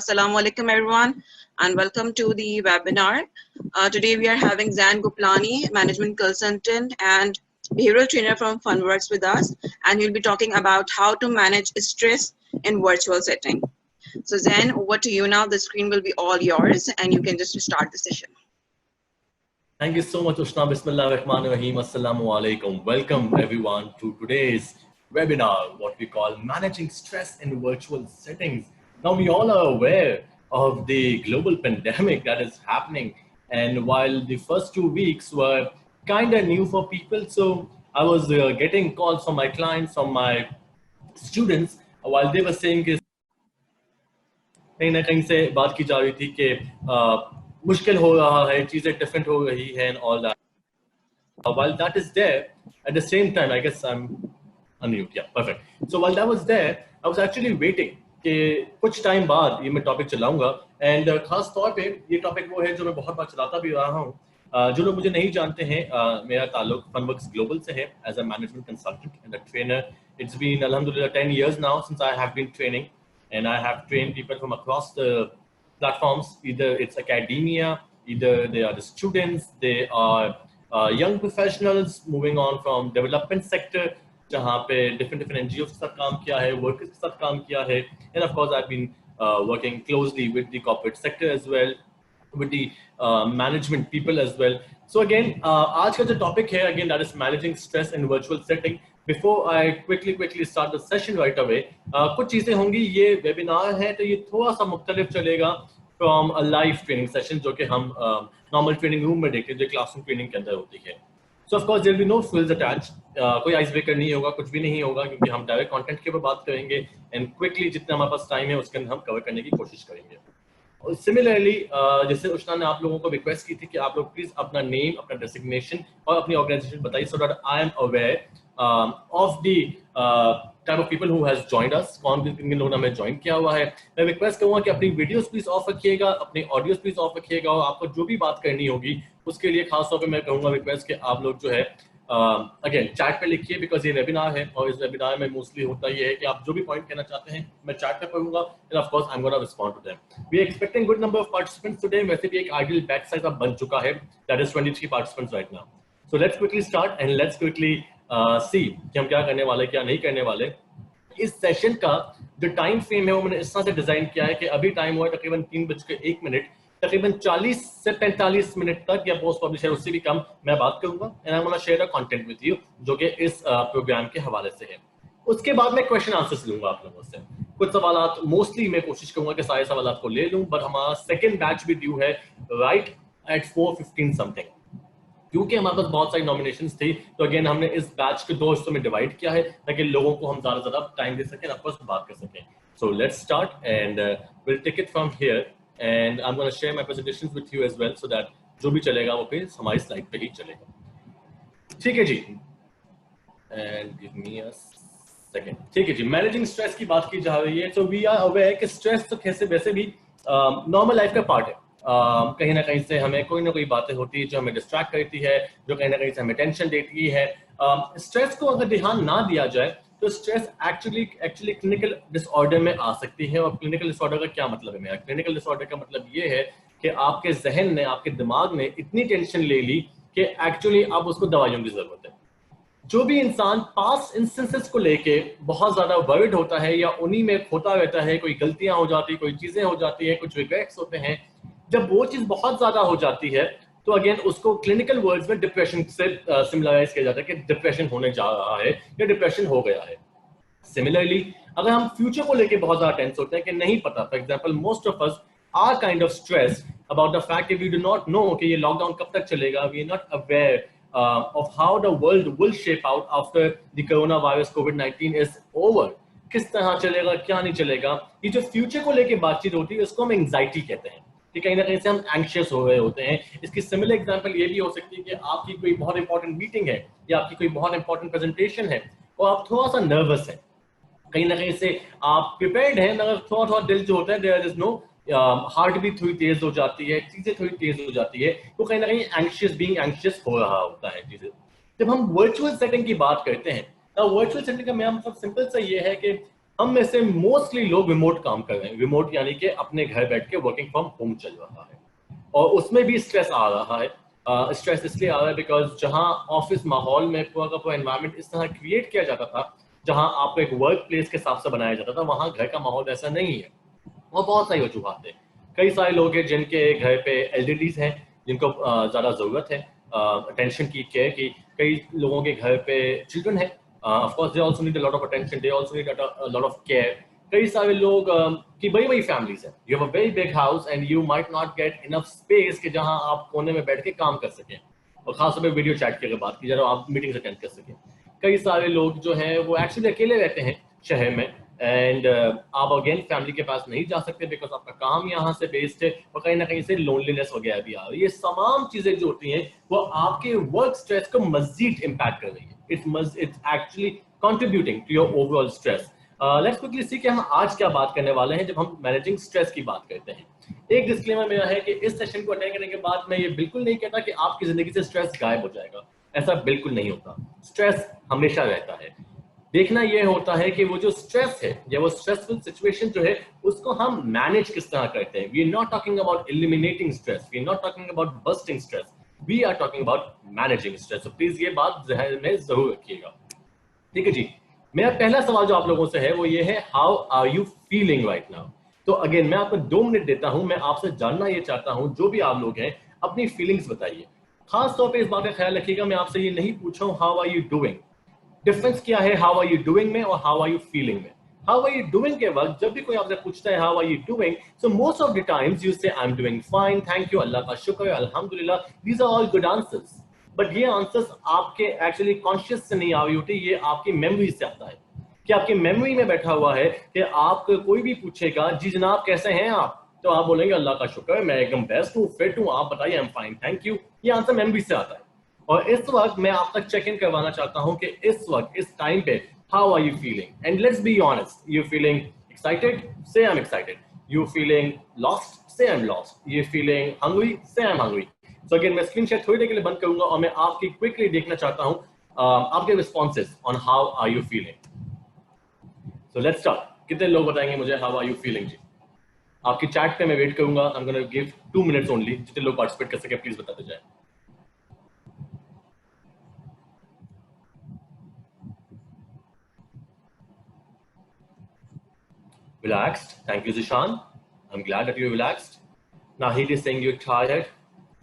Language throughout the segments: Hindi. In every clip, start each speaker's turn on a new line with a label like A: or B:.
A: Assalamu alaikum everyone and welcome to the webinar. Today we are having Zan Goplani, management consultant and behavioral trainer from Funworks with us, and we'll be talking about how to manage stress in virtual setting. So Zan, over to you now. The screen will be all yours and you can just start the session.
B: Thank you so much, Ushna. Bismillah ar-Rahman ar-Rahim. Assalamu alaikum. Welcome everyone to today's webinar, what we call managing stress in virtual settings. Now we all are aware of the global pandemic that is happening, and while the first 2 weeks were kind of new for people, so I was getting calls from my clients, from my students, while they were saying कि कहीं ना कहीं से बात की जा रही थी कि मुश्किल हो रहा है, चीजें डिफरेंट हो रही हैं and all that. While that is there, at the same time, I guess I'm unmute. Yeah, perfect. So while that was there, I was actually waiting कि कुछ टाइम बाद ये मैं टॉपिक चलाऊंगा, एंड खास तौर पे ये टॉपिक वो है जो मैं बहुत बार चलाता भी रहा हूँ. जो लोग मुझे नहीं जानते हैं, मेरा ताल्लुक फनवर्क्स ग्लोबल से है as a management consultant and a trainer. It's been alhamdulillah 10 years now since I have been training, and I have trained people from across the platforms. Either it's academia, either they are the students, they are young professionals moving on from development sector, जहाँ पे different NGOs के साथ काम किया है, workers के साथ काम किया है, and of course I've been working closely with the corporate sector as well, with the management people as well. So again, आज का जो topic है, again, that is managing stress in virtual setting. Before I quickly start the session right away, कुछ चीजें होंगी. ये webinar है तो ये थोड़ा सा मुख्तलिफ चलेगा from a live training session जो कि हम normal training room में देखते हैं, जो classroom training के अंदर होती है. So of course there will be no frills attached. कोई आइस ब्रेकर नहीं होगा, कुछ भी नहीं होगा, क्योंकि हम डायरेक्ट कंटेंट के ऊपर बात करेंगे एंड क्विकली जितना हमारे पास टाइम है उसके अंदर हम कवर करने की कोशिश करेंगे. और सिमिलरली जैसे उष्णा ने आप लोगों को रिक्वेस्ट की थी कि आप लोग प्लीज अपना नेम, अपना डेसिग्नेशन और अपनी ऑर्गेनाइजेशन बताइए, so that I am aware of the type of people who has joined us, कौन किन लोगों ने हमें ज्वाइन किया हुआ है. मैं रिक्वेस्ट करूंगा कि अपनी वीडियोस प्लीज ऑफ रखिएगा, अपने ऑडियोस प्लीज ऑफ रखिएगा, और आपको जो भी बात करनी होगी उसके लिए खास तौर पे मैं कहूंगा रिक्वेस्ट कि आप लोग जो है अगेन चैट पे लिखिए, बिकॉज ये वेबिनार है और इस वेबिनार में मोस्टली होता ये है कि आप जो भी पॉइंट कहना चाहते हैं मैं चैट पे पढ़ूंगा, and of course I am gonna respond to them. We are expecting good number of participants today. वैसे भी एक आइडियल बैच साइज अब बन चुका है, that is 23 participants right now. So let's quickly start and let's quickly see कि हम क्या करने वाले, क्या नहीं करने वाले. इस सेशन का जो टाइम फ्रेम है वो मैंने इस तरह से डिजाइन किया है कि अभी टाइम हुआ है तकरीबन 3:01, तकरीबन 40 से 45 मिनट तक या पोस्ट पब्लिश है उससे भी कम मैं बात करूंगा, and I want to share a content with you जो कि इस प्रोग्राम के हवाले से है. उसके बाद मैं क्वेश्चन आंसर्स लूंगा आप लोगों से. कुछ सवालात मोस्टली मैं कोशिश करूंगा कि सारे सवालात को ले लूं, बट हमारा सेकंड बैच भी ड्यू है राइट एट 4:15 समथिंग. क्योंकि हमारे पास बहुत सारी नॉमिनेशंस थी, तो अगेन हमने इस बैच के 2 हिस्सों में डिवाइड किया है ताकि लोगों को हम ज्यादा टाइम दे सकें, आपस में बात कर सकें. So let's start and will take it from here, and I am gonna share my presentations with you as well, so that जो भी चलेगा वो फिर हमारी स्लाइड पे ही चलेगा. ठीक है जी, and give me a second. ठीक है जी, मैनेजिंग स्ट्रेस की बात की जा रही है. सो वी आर अवेयर कि स्ट्रेस तो कैसे वैसे भी नॉर्मल लाइफ का पार्ट है. कहीं ना कहीं से हमें कोई ना कोई बातें होती है जो हमें डिस्ट्रैक्ट करती है, जो कहीं ना कहीं से हमें टेंशन देती है. स्ट्रेस को अगर ध्यान ना दिया जाए तो स्ट्रेस एक्चुअली क्लिनिकल डिसऑर्डर में आ सकती है. और क्लिनिकल डिसऑर्डर का क्या मतलब है मेरा? क्लिनिकल डिसऑर्डर का मतलब ये है कि आपके जहन ने, आपके दिमाग ने इतनी टेंशन ले ली कि एक्चुअली अब उसको दवाइयों की जरूरत है. जो भी इंसान पास्ट इंस्टेंसेस को लेके बहुत ज्यादा वर्रिड होता है या उन्हीं में खोता रहता है, कोई गलतियां हो जाती है, कोई चीजें हो जाती है, कुछ रिग्रेट्स होते हैं, जब वो चीज बहुत ज्यादा हो जाती है तो अगेन उसको क्लिनिकल वर्ड्स में डिप्रेशन से सिमिलराइज किया जाता है कि डिप्रेशन होने जा रहा है या डिप्रेशन हो गया है. सिमिलरली अगर हम फ्यूचर को लेके बहुत ज्यादा टेंस होते हैं कि नहीं पता, for example most of us are kind of stress about the fact कि वी डू नॉट नो कि ये लॉकडाउन कब तक चलेगा. We are not aware of how the world will shape out after the coronavirus COVID-19 is over. किस तरह चलेगा, क्या नहीं चलेगा, ये जो फ्यूचर को लेके बातचीत होती है उसको हम एंजाइटी कहते हैं. कि कहीं ना कहीं से हम एंग्शियस हो रहे होते हैं. इसकी सिमिलर एग्जांपल ये भी हो सकती है कि आपकी कोई बहुत इंपॉर्टेंट मीटिंग है या आपकी कोई बहुत इंपॉर्टेंट प्रेजेंटेशन है और आप थोड़ा सा नर्वस हैं. कहीं ना कहीं से आप प्रिपेयर्ड हैं मगर थोड़ा दिल जो होता है देयर इज नो हार्ट भी थोड़ी तेज हो जाती है, चीजें थोड़ी तेज हो जाती है, तो कहीं ना कहीं एंग्शियस हो रहा होता है चीजें. जब हम वर्चुअल सेटिंग की बात करते हैं तो वर्चुअल सेटिंग का मेरा मतलब सिंपल सा ये है कि हम में से मोस्टली लोग रिमोट काम कर रहे हैं, रिमोट यानी कि अपने घर बैठ के वर्किंग फ्रॉम होम चल रहा है, और उसमें भी स्ट्रेस आ रहा है। स्ट्रेस इसलिए आ रहा है बिकॉज जहां ऑफिस माहौल में पूरा का पूरा एनवायरनमेंट इस तरह क्रिएट किया जाता था, जहां आपको एक वर्क प्लेस के हिसाब से बनाया जाता था, वहां घर का माहौल ऐसा नहीं है। और बहुत सारी वजूहत है। कई सारे लोग हैं जिनके घर पे एल्डरलीज हैं, जिनको ज़्यादा ज़रूरत है अटेंशन की, केयर की। कई लोगों के घर पे चिल्ड्रन है, of course they also need a lot of attention, they also need a lot of care. कई सारे लोग की बड़ी बड़ी फैमिलीज हैं, you have a very big house and you might not get enough space कि जहां आप कोने में बैठ के काम कर सकें, और खासतौर पर वीडियो चैट की अगर बात की जाए तो आप मीटिंग्स अटेंड कर सकें। कई सारे लोग जो हैं वो एक्चुअली अकेले रहते हैं शहर में, एंड आप अगेन फैमिली के पास नहीं जा सकते बिकॉज आपका काम यहाँ से बेस्ड है, और कहीं ना कहीं से लोनलीनेस वगैरह भी आ रही है। ये तमाम चीजें जो होती हैं वो आपके वर्क स्ट्रेस को मजीद इम्पैक्ट कर रही है। It's actually contributing to your overall stress. Let's quickly see कि हम आज क्या बात करने वाले हैं जब हम मैनेजिंग स्ट्रेस की बात करते हैं। एक डिस्क्लेमर मेरा है कि इस सेशन को अटेंड करने के बाद मैं ये बिल्कुल नहीं कहता कि आपकी जिंदगी से स्ट्रेस गायब हो जाएगा, ऐसा बिल्कुल नहीं होता। स्ट्रेस हमेशा रहता है। देखना यह होता है कि वो जो स्ट्रेस है या वो स्ट्रेसफुल सिचुएशन जो है उसको हम मैनेज किस तरह करते हैं। We are not talking about eliminating stress, we are not talking about busting stress, we are talking about managing stress. तो प्लीज ये बात ज़हन में जरूर रखिएगा। ठीक है जी, मेरा पहला सवाल जो आप लोगों से है वो ये है, how are you feeling right now. तो अगेन मैं आपको 2 मिनट देता हूं, मैं आपसे जानना ये चाहता हूं, जो भी आप लोग हैं अपनी फीलिंग्स बताइए। खास तौर पे इस बात का ख्याल रखिएगा, मैं आपसे ये नहीं पूछ रहा हूं how are you doing. Difference क्या है हाउ आर यू डूइंग में और हाउ आर यू फीलिंग में। हाउ आर यू डूइंग के वक्त जब भी कोई आपसे पूछता है how are you doing, so most of the times you say I am doing fine, thank you, Allah का शुक्र है, अल्हम्दुलिल्लाह, these are all good answers. But ये आंसर्स आपके एक्चुअली कॉन्शियस से नहीं आ रही होती, ये आपकी मेमोरी से आता है। कि आपकी मेमोरी में बैठा हुआ है कि आपको कोई भी पूछेगा जी जनाब कैसे हैं आप, तो आप बोलेंगे अल्लाह का शुक्र है, मैं एकदम बेस्ट हूँ, फिट हूँ, आप बताइए, I am fine, thank you. ये आंसर मेमोरी से आता है। और इस वक्त मैं आप तक चेक इन करवाना चाहता हूं कि इस वक्त इस टाइम पे how are you feeling. And let's be honest, you feeling excited, say I am excited, you feeling lost, say I am lost, you feeling hungry, say I am hungry. So again मैं स्क्रीन शेयर थोड़ी देर के लिए बंद करूंगा और मैं आपकी क्विकली देखना चाहता हूं आपके responses on how are you feeling. So let's start. कितने लोग बताएंगे मुझे हाउ आर यू फीलिंग जी। आपकी चैट पे मैं वेट करूंगा, I am gonna give 2 minutes only. जितने लोग पार्टिसिपेट कर सके प्लीज बताते जाए। Relaxed. Thank you, Zishan. I'm glad that you're relaxed. Nahid is saying you're tired.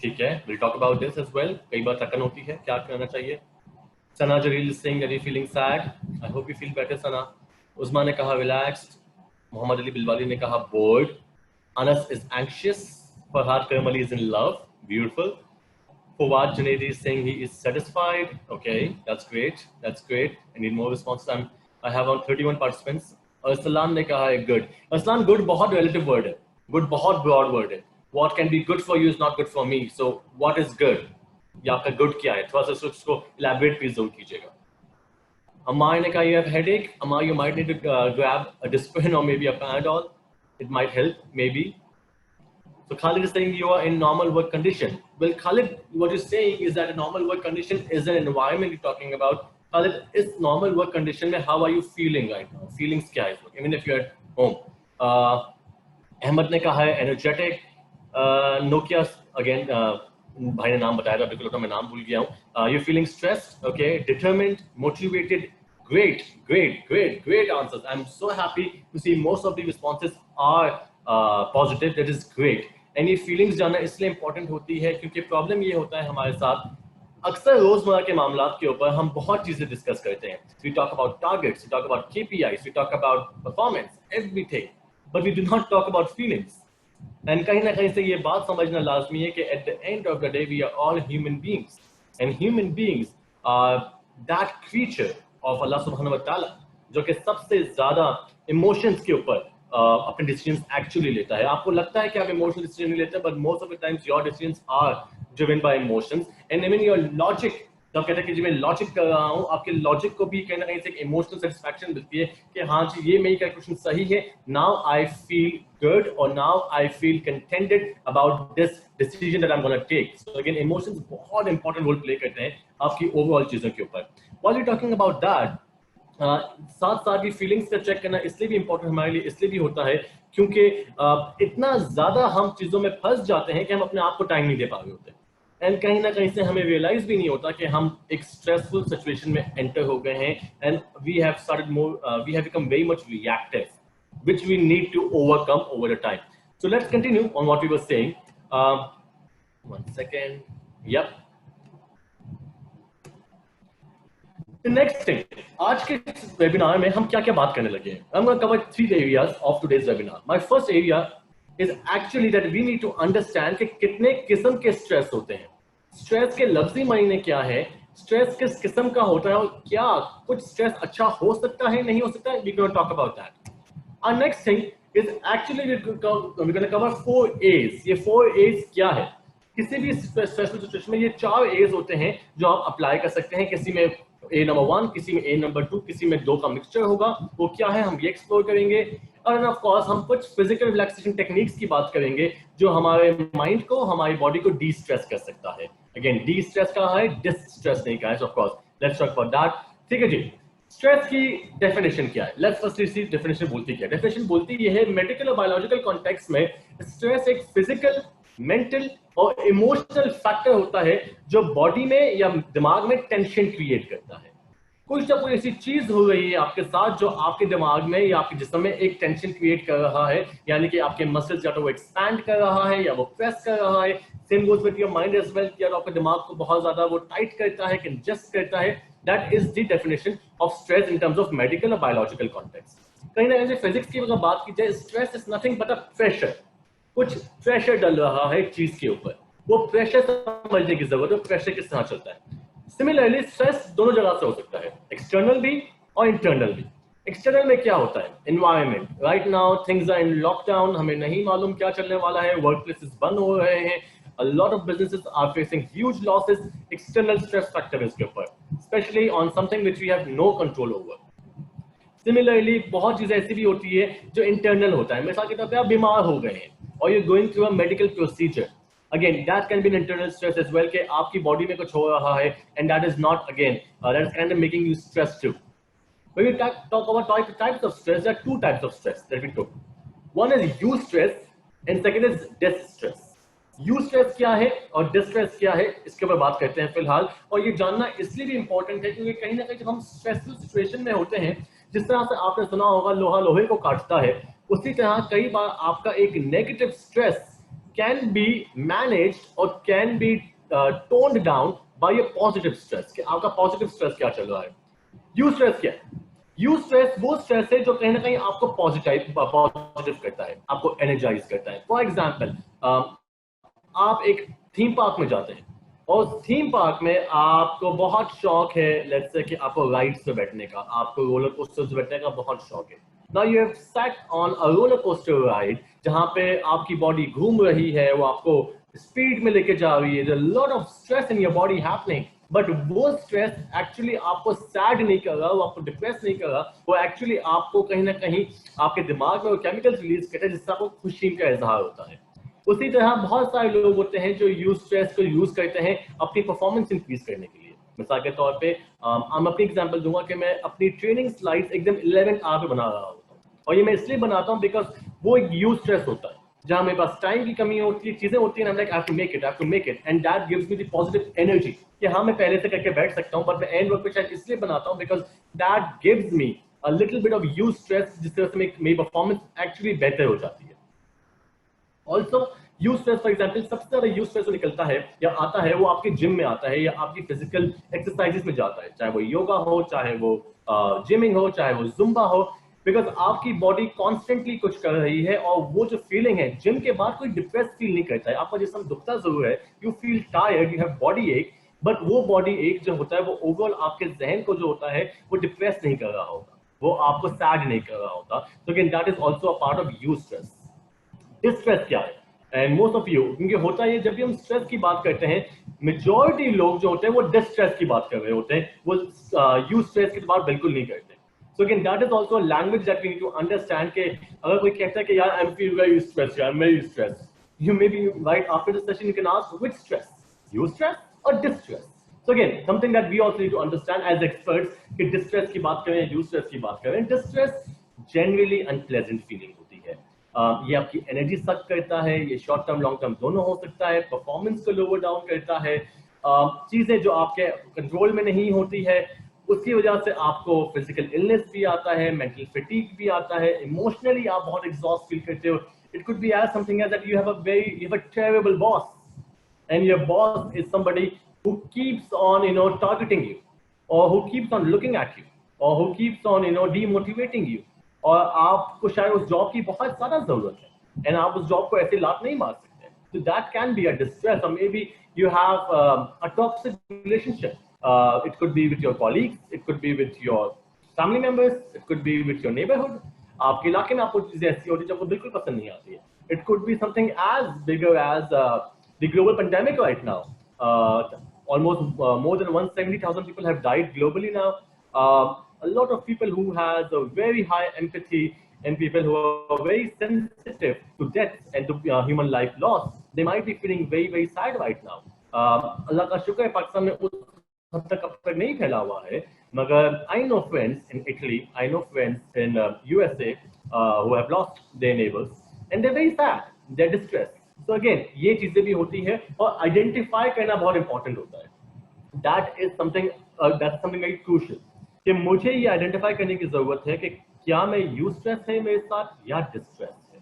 B: ठीक है, we'll talk about this as well. कई बार थकन होती है, क्या करना चाहिए। Sana Jalil is saying that you're feeling sad. I hope you feel better, Sana. Uzma ने कहा relaxed. मोहम्मद अली बिलवाली ने कहा bored. Anas is anxious. Farhad Karmali is in love. Beautiful. Fawad Junaidi is saying he is satisfied. Okay, that's great. That's great. I need more responses. I have on 31 participants. Arsalan ने कहा है good. Arsalan, good बहुत relative word है. Good बहुत broad word है. What can be good for you is not good for me. So what is good? या आपका good क्या है? थोड़ा सा उसको elaborate please जरूर कीजिएगा. Amar ने कहा you have headache. Amar, you might need to grab a Disprin or maybe a Panadol. It might help maybe. So Khalid is saying you are in normal work condition. Well, Khalid, what you're saying is that a normal work condition is an environment you're talking about. Khalid, is normal work condition mein how are you feeling right now? Feelings kya hai? Even if you're at home. Ahmed ने कहा है energetic. Nokia again. भाई ने नाम बताया था, बिल्कुल मैं नाम भूल गया हूँ. You're feeling stressed, okay? Determined, motivated. Great, great, great, great answers. I'm so happy to see most of the responses are positive. That is great. And ये फीलिंग्स जानना इसलिए इंपॉर्टेंट होती है क्योंकि प्रॉब्लम ये होता है हमारे साथ, अक्सर रोजमर्रा के मामलात के ऊपर हम बहुत चीजें डिस्कस करते हैं. We talk about targets, we talk about KPIs, we talk about performance, everything, but we do not talk about feelings. And कहीं ना कहीं से ये बात समझना लाजमी है कि at the end of the day we are all human beings, and human beings are that creature of Allah सुब्हानहू व तआला जो कि सबसे ज्यादा इमोशंस के ऊपर अपने डिसीजंस एक्चुअली लेता है. आपको लगता है कि आप इमोशनल डिसीजन नहीं लेते, but most of the times your decisions are driven by emotions. And even your logic, जब कहते हैं कि जी मैं लॉजिक कर रहा हूँ, आपके लॉजिक को भी कहीं ना कहीं से एक इमोशनल सेटिस्फैक्शन मिलती है कि हाँ जी ये मेरी कैलकुलेशन सही है, नाउ आई फील गुड और now I feel contented about this decision that I am gonna take. So again emotions बहुत इंपॉर्टेंट रोल प्ले करते हैं आपकी ओवरऑल चीजों के ऊपर. While we talking about that, साथ साथ ये फीलिंग्स का चेक करना इसलिए भी इंपॉर्टेंट हमारे लिए इसलिए भी होता है क्योंकि इतना ज्यादा हम चीजों में फंस जाते हैं कि हम अपने आप को टाइम नहीं दे पा रहे होते, एंड कहीं ना कहीं से हमें रियलाइज भी नहीं होता कि हम एक स्ट्रेसफुल सिचुएशन में एंटर हो गए हैं, and we have started more we have become very much reactive which we need to overcome over the time. So let's continue on what we were saying. One second. Yep. The next thing, आज के वेबिनार में हम क्या क्या बात करने लगे हैं. I'm going to cover 3 areas of today's webinar. My first area is actually that we need to understand कि कितने किस्म के स्ट्रेस होते हैं. स्ट्रेस के लफ्जी मायने क्या है, स्ट्रेस किस किस्म का होता है, और क्या कुछ स्ट्रेस अच्छा हो सकता है, नहीं हो सकता है. We going to talk about that. Our next thing is actually we're going to cover 4 A's. ये 4 A's क्या है? किसी भी स्ट्रेसफुल सिचुएशन में ये 4 A's होते हैं जो आप अप्लाई कर सकते हैं. किसी में A नंबर 1, किसी में A नंबर 2, किसी में 2 का मिक्सचर होगा. वो क्या है हम ये एक्सप्लोर करेंगे. और ऑफ कोर्स हम कुछ फिजिकल रिलैक्सेशन टेक्निक्स की बात करेंगे जो हमारे माइंड को, हमारी बॉडी को डी स्ट्रेस कर सकता है. अगेन डी स्ट्रेस का है, डिस स्ट्रेस नहीं का है. Of course let's talk about that. ठीक है जी. स्ट्रेस की डेफिनेशन क्या है? लेट्स फर्स्ट सी डेफिनेशन बोलती क्या है. डेफिनेशन बोलती ये है मेडिकल और बायोलॉजिकल कॉन्टेक्स्ट में स्ट्रेस एक फिजिकल, मेंटल और इमोशनल फैक्टर होता है जो बॉडी में या दिमाग में टेंशन क्रिएट करता है. कुछ ना कोई ऐसी चीज हो रही है आपके साथ जो आपके दिमाग में या आपके जिस्म में एक टेंशन क्रिएट कर रहा है, यानी कि आपके मसल्स या तो वो एक्सपैंड कर रहा है या वो प्रेस कर रहा है. Same goes with your mind as well, या आपके दिमाग को बहुत ज्यादा वो टाइट करता है, कंजेस्ट करता है. That is the definition of stress in terms of medical or biological context. कहीं ना कहीं फिजिक्स की अगर बात की जाए, stress is nothing but a pressure. कुछ प्रेशर डल रहा है चीज के ऊपर, वो प्रेशर समझने की जरूरत है. प्रेशर किस तरह चलता है. सिमिलरली स्ट्रेस दोनों जगह से हो सकता है, एक्सटर्नल भी और इंटरनल भी. एक्सटर्नल में क्या होता है? Environment. Right now things are in lockdown, हमें नहीं मालूम क्या चलने वाला है, वर्क प्लेसेस बंद हो रहे हैं, a lot of businesses are facing huge losses. External stress factor is ऊपर, especially on something which we have no control over. Similarly, बहुत चीजें ऐसी भी होती है जो internal होता है. मिसाल के तौर पे आप बीमार हो गए हैं और you're going through a medical procedure. Again, that can be an internal stress as well कि आपकी बॉडी में कुछ हो रहा है, and that is not again that is kind of making you stressed too. When we talk about types of stress, there are 2 types of stress that we took. One is eustress and second is distress. Eustress क्या है और डिस्ट्रेस क्या है, इसके ऊपर बात करते हैं फिलहाल. और ये जानना इसलिए भी इंपॉर्टेंट है क्योंकि कहीं ना कहीं जब हम स्ट्रेसफुल सिचुएशन में होते हैं, जिस तरह से आपने सुना होगा लोहा लोहे को काटता है, उसी तरह कई बार आपका एक negative stress can be managed और can be toned down by a positive stress. कि आपका पॉजिटिव स्ट्रेस क्या चल रहा है. यूस्ट्रेस क्या है? यूस्ट्रेस वो स्ट्रेस है जो कहीं ना कहीं आपको पॉजिटिव करता है, आपको एनर्जाइज करता है. फॉर एग्जाम्पल, आप एक थीम पार्क में जाते हैं और थीम पार्क में आपको बहुत शौक है, लेट्स से कि आपको राइड्स पे बैठने का, आपको रोलर कोस्टर पे बैठने का बहुत शौक है. Now you have sat on a roller coaster ride जहां पे आपकी बॉडी घूम रही है, वो आपको स्पीड में लेके जा रही है. There is a lot of stress in your body happening, but वो स्ट्रेस एक्चुअली आपको सैड नहीं कर रहा, वो आपको डिप्रेस नहीं कर रहा, वो एक्चुअली आपको कहीं ना कहीं आपके दिमाग में वो केमिकल्स रिलीज करता है जिससे आपको खुशी का इजहार होता है. उसी तरह बहुत सारे लोग होते हैं जो स्ट्रेस को यूज करते हैं अपनी परफॉर्मेंस इंक्रीज करने के लिए. मिसाल के तौर पे मैं अपनी एग्जांपल दूंगा कि मैं अपनी ट्रेनिंग स्लाइड्स एकदम 11 आवर पे बना रहा होता हूँ, और ये मैं इसलिए बनाता हूँ बिकॉज वो एक स्ट्रेस होता है जहां मेरे पास टाइम की कमी होती है, चीजें होती है, I have to make it and that gives me the positive energy कि हाँ मैं पहले से करके बैठ सकता हूँ, बट मैं एंड वर्क पे शायद इसलिए बनाता हूँ because that gives me a little bit of stress, जिससे मेरी परफॉर्मेंस एक्चुअली बेहतर हो जाती है. ऑल्सो स्ट्रेस फॉर एग्जाम्पल, सबसे ज्यादा स्ट्रेस जो निकलता है या आता है वो आपके जिम में आता है या आपकी फिजिकल एक्सरसाइजेस में जाता है, चाहे वो योगा हो, चाहे वो जिमिंग हो, चाहे वो जुम्बा हो, बिकॉज आपकी बॉडी कॉन्स्टेंटली कुछ कर रही है. और वो जो फीलिंग है, जिम के बाद कोई डिप्रेस फील नहीं करता है, आपका जिस्म दुखता जरूर है, you feel tired, you have body एक, बट वो बॉडी एक जो होता है वो ओवरऑल आपके जहन को जो होता है वो डिप्रेस नहीं कर रहा होता, वो आपको सैड नहीं कर रहा होता. तो again that is also a part of stress. Distress क्या है? एंड मोस्ट ऑफ यू, क्योंकि होता है जब भी हम स्ट्रेस की बात करते हैं, मेजॉरिटी लोग जो होते हैं वो डिस्ट्रेस की बात कर रहे होते हैं, वो स्ट्रेस की बात बिल्कुल नहीं करते. So again that is also a language that we need to understand कि अगर कोई कहता है कि यार I am feel very stress, यार मैं stress, you may be right after this session you can ask which stress, stress और distress. So again, something that we also need to understand as experts कि distress की बात करें, eustress की बात करें, distress generally unpleasant feeling होती है. ये आपकी एनर्जी सक करता है, ये शॉर्ट टर्म लॉन्ग टर्म दोनों हो सकता है, परफॉर्मेंस को लोअर डाउन करता है, चीजें जो आपके कंट्रोल में नहीं होती है उसकी वजह से आपको फिजिकल इलनेस भी आता है, मेंटल फटीग भी आता है, इमोशनली आप बहुत एग्जॉस्ट फील करते हो. It could be as something as that you have a terrible boss and your boss is somebody who keeps on targeting you, or who keeps on looking at you, or who keeps on demotivating you, और आपको शायद उस जॉब की बहुत ज़्यादा ज़रूरत है and आप उस जॉब को ऐसे लात नहीं मार सकते. So that can be a distress, or maybe you have a toxic relationship. It could be with your colleagues, it could be with your family members, it could be with your neighborhood. आपके इलाके में आपको चीजें ऐसी होती है जो आपको बिल्कुल पसंद नहीं आती है. It could be something as bigger as the global pandemic right now. Almost more than 170,000 people have died globally now. A lot of people who has a very high empathy and people who are very sensitive to death and to human life loss, they might be feeling very, very sad right now. Allah का शुक्र है पाकिस्तान में उस हद तक अब तक नहीं फैला हुआ है, मगर I know friends in Italy, I know friends in USA who have lost their neighbors and they're very sad, they're distressed. So again, ये चीजें भी होती है और आइडेंटिफाई करना बहुत इंपॉर्टेंट होता है. That is something very crucial. कि मुझे ये आइडेंटिफाई करने की जरूरत है कि क्या मैं यूस्ट्रेस है मेरे साथ या डिस्ट्रेस है.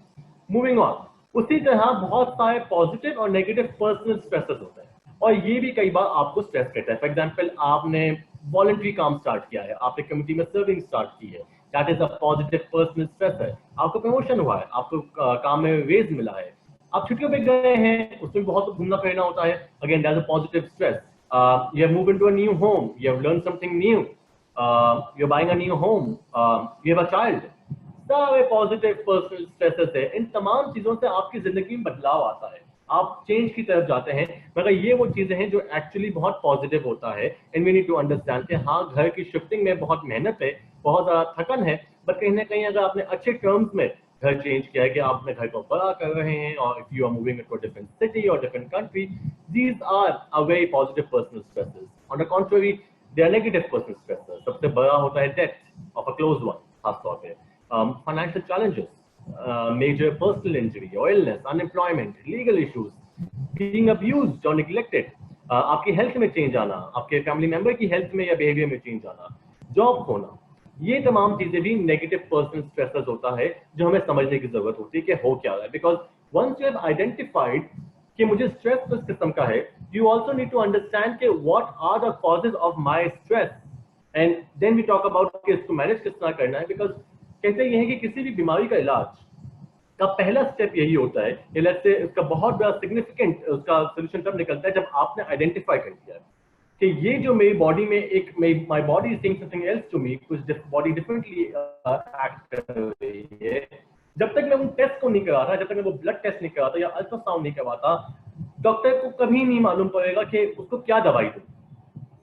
B: मूविंग ऑन, उसी तरह बहुत सारे पॉजिटिव और नेगेटिव पर्सनल स्ट्रेसेस होते हैं और ये भी कई बार आपको स्ट्रेस करता है. फॉर एग्जाम्पल, आपने वॉलंटरी काम स्टार्ट किया है, आपने कम्युनिटी में सर्विंग स्टार्ट की है, that is a positive personal stress है. आपको प्रमोशन हुआ है, आपको काम में रेज मिला है, आप छुट्टियों पे गए हैं, उसमें बहुत घूमना फिरना होता है. Again that is a positive stress. You have moved into a new home, you have learned something new, you're buying a new home, you have a child. सारे पॉजिटिव पर्सनल स्ट्रेसेस है. इन तमाम चीजों से आपकी जिंदगी में बदलाव आता है, आप चेंज की तरफ जाते हैं. मगर ये वो चीजें हैं जो एक्चुअली बहुत पॉजिटिव होता है. And we need to understand कि हाँ, घर की शिफ्टिंग में बहुत मेहनत है, बहुत ज्यादा थकन है, बट कहीं ना कहीं अगर आपने अच्छे टर्म्स में घर चेंज किया है कि आप अपने घर को बड़ा कर रहे हैं, और if you are moving to a different city और different country, these are a very positive personal stresses. On the contrary, they are negative personal stresses. सबसे बड़ा होता है death of a close one, खासतौर पे financial challenges, major personal injury or illness, unemployment, legal issues, being abused or neglected, आपकी हेल्थ में चेंज आना, आपके फैमिली मेंबर की हेल्थ में या बिहेवियर में चेंज आना, जॉब खोना, ये तमाम चीजें भी नेगेटिव पर्सनल स्ट्रेसेस होता है जो हमें समझने की जरूरत होती है कि हो क्या रहा है. Because once you have identified कि मुझे स्ट्रेस किस किस्म का है, you also need to understand कि what are the causes of my stress, and then we talk about कि इसको मैनेज किस तरह करना है. बिकॉज कहते ये है कि किसी भी बीमारी का इलाज का पहला स्टेप यही होता है कि लेट्स से इसका बहुत बड़ा सिग्निफिकेंट उसका सोल्यूशन तब निकलता है जब आपने आइडेंटिफाई कर लिया कि ये जो मेरी बॉडी में एक my body is saying something else to me, कुछ बॉडी डिफरेंटली एक्ट कर रही है. जब तक मैं उन टेस्ट को नहीं कराता, जब तक मैं वो ब्लड टेस्ट नहीं कराता या अल्ट्रासाउंड नहीं करवाता, डॉक्टर को कभी नहीं मालूम पड़ेगा कि उसको क्या दवाई दूं.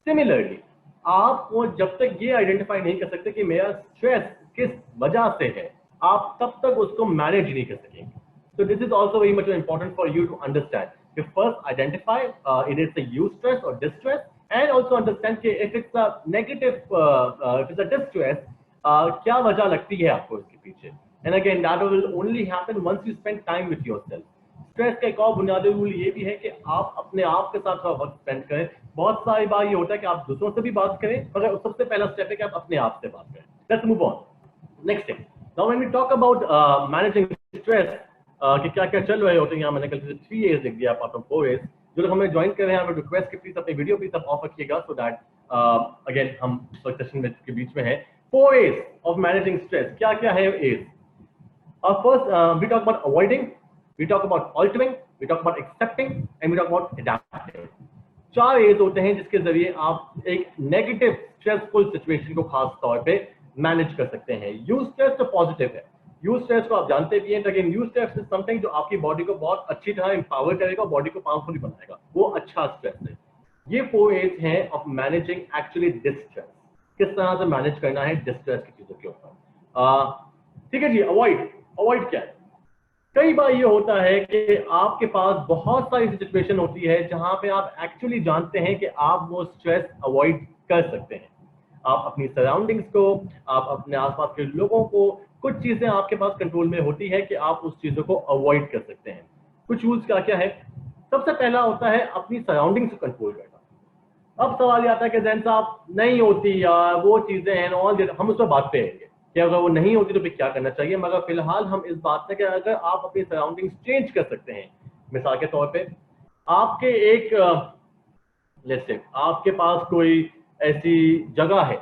B: सिमिलरली आपको जब तक ये आइडेंटिफाई नहीं कर सकते कि मेरा स्ट्रेस किस वजह से है, आप तब तक उसको मैनेज नहीं कर सकेंगे. So this is also very much important for you to understand. You first identify it is a eustress or distress, and also understand कि if it's a negative, if it's a distress, क्या वजह लगती है आपको इसके पीछे. And again, that will only happen once you spend time with yourself. Stress का एक और बुनियादी रूल ये भी है कि आप अपने आप के साथ थोड़ा वक्त स्पेंड करें. बहुत सारी बार ये होता है कि आप दूसरों से भी बात करें, मगर सबसे पहला स्टेप है कि आप अपने आप से बात करें. Let's move on. Next thing. Now when we talk about managing stress, कि क्या क्या चल रहे होते हैं, यहाँ मैंने कल से 3 A's लिख दिया, apart from 4 A's. जो लोग हमें ज्वाइन कर रहे हैं, हमें रिक्वेस्ट की प्लीज अपनी वीडियो प्लीज ऑफ रखिएगा, सो दैट अगेन हम सेशन में के बीच में है. 4 A's of managing stress. क्या क्या है A's? First, we talk about avoiding, we talk about altering, we talk about accepting, and we talk about adapting. 4 A's होते हैं जिसके जरिए आप एक नेगेटिव स्ट्रेसफुल सिचुएशन को खास तौर पे मैनेज कर सकते हैं. यूज स्ट्रेस तो पॉजिटिव है, यूज स्ट्रेस को आप जानते भी हैं, लेकिन यूज स्ट्रेस इज समथिंग जो आपकी बॉडी को बहुत अच्छी तरह एम्पावर करेगा, बॉडी को पावरफुल बनाएगा, वो अच्छा स्ट्रेस है. ये 4 A's हैं ऑफ मैनेजिंग एक्चुअली डिस्ट्रेस. किस तरह से मैनेज करना है डिस्ट्रेस की चीजों के ऊपर. ठीक है जी. अवॉइड क्या है? कई बार ये होता है कि आपके पास बहुत सारी सिचुएशन होती है जहां पे आप एक्चुअली जानते हैं कि आप वो स्ट्रेस अवॉइड कर सकते हैं। आप अपनी सराउंडिंग्स को, आप अपने आसपास के लोगों को, कुछ चीजें आपके पास कंट्रोल में होती है कि आप उस चीजों को अवॉइड कर सकते हैं। कुछ रूल्स क्या क्या है? सबसे पहला होता है अपनी सराउंडिंग्स को कंट्रोल करना। अब सवाल ये आता है कि जैन साहब नहीं होती यार वो चीजें हैं और हम उस पर बात पे आएंगे कि अगर वो नहीं होती तो फिर क्या करना चाहिए, मगर फिलहाल हम इस बात से कि अगर आप अपनी सराउंडिंग्स चेंज कर सकते हैं। मिसाल के तौर पे आपके एक जैसे आपके पास कोई ऐसी जगह है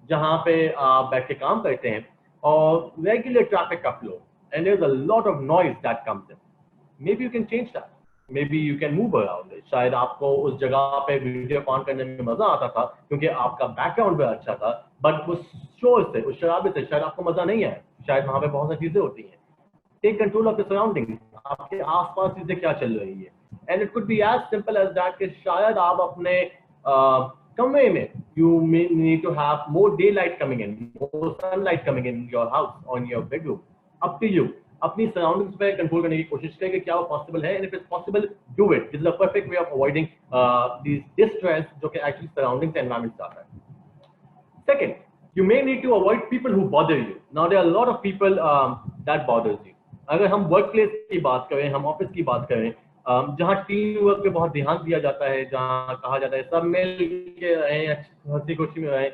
B: जहां पे आप बैठ के काम करते हैं और रेगुलर ट्रैफिक का flow and there is a lot of noise that comes in, maybe you can change that, maybe you can move around it। शायद आपको उस जगह पे वीडियो कॉल करने में मजा आता था क्योंकि आपका बैकग्राउंड भी अच्छा था, बट उस शोर से, उस शराबे से शायद आपको मजा नहीं आया। शायद वहां पे बहुत सारी चीजें होती हैं। Take control of the surrounding, आपके आसपास चीजें क्या चल रही है। And it could be as simple as that कि शायद आप अपने कमरे में you need to have more daylight coming in, more sunlight coming in your house on your bedroom. Up to you. अपनी सराउंडिंग्स पे कंट्रोल करने की कोशिश करें कि क्या वो पॉसिबल है, and if it's possible do it. This is the perfect way of avoiding this distress जो कि एक्चुअली सराउंडिंग्स एनवायरनमेंट से आता है। Second, you may need to avoid people who bother you. Now there are a lot of people that bothers you. अगर हम वर्क प्लेस की बात करें, हम ऑफिस की बात करें, जहाँ टीम वर्क पे बहुत ध्यान दिया जाता है, जहाँ कहा जाता है सब मिल के रहें, हंसी खुशी में रहें,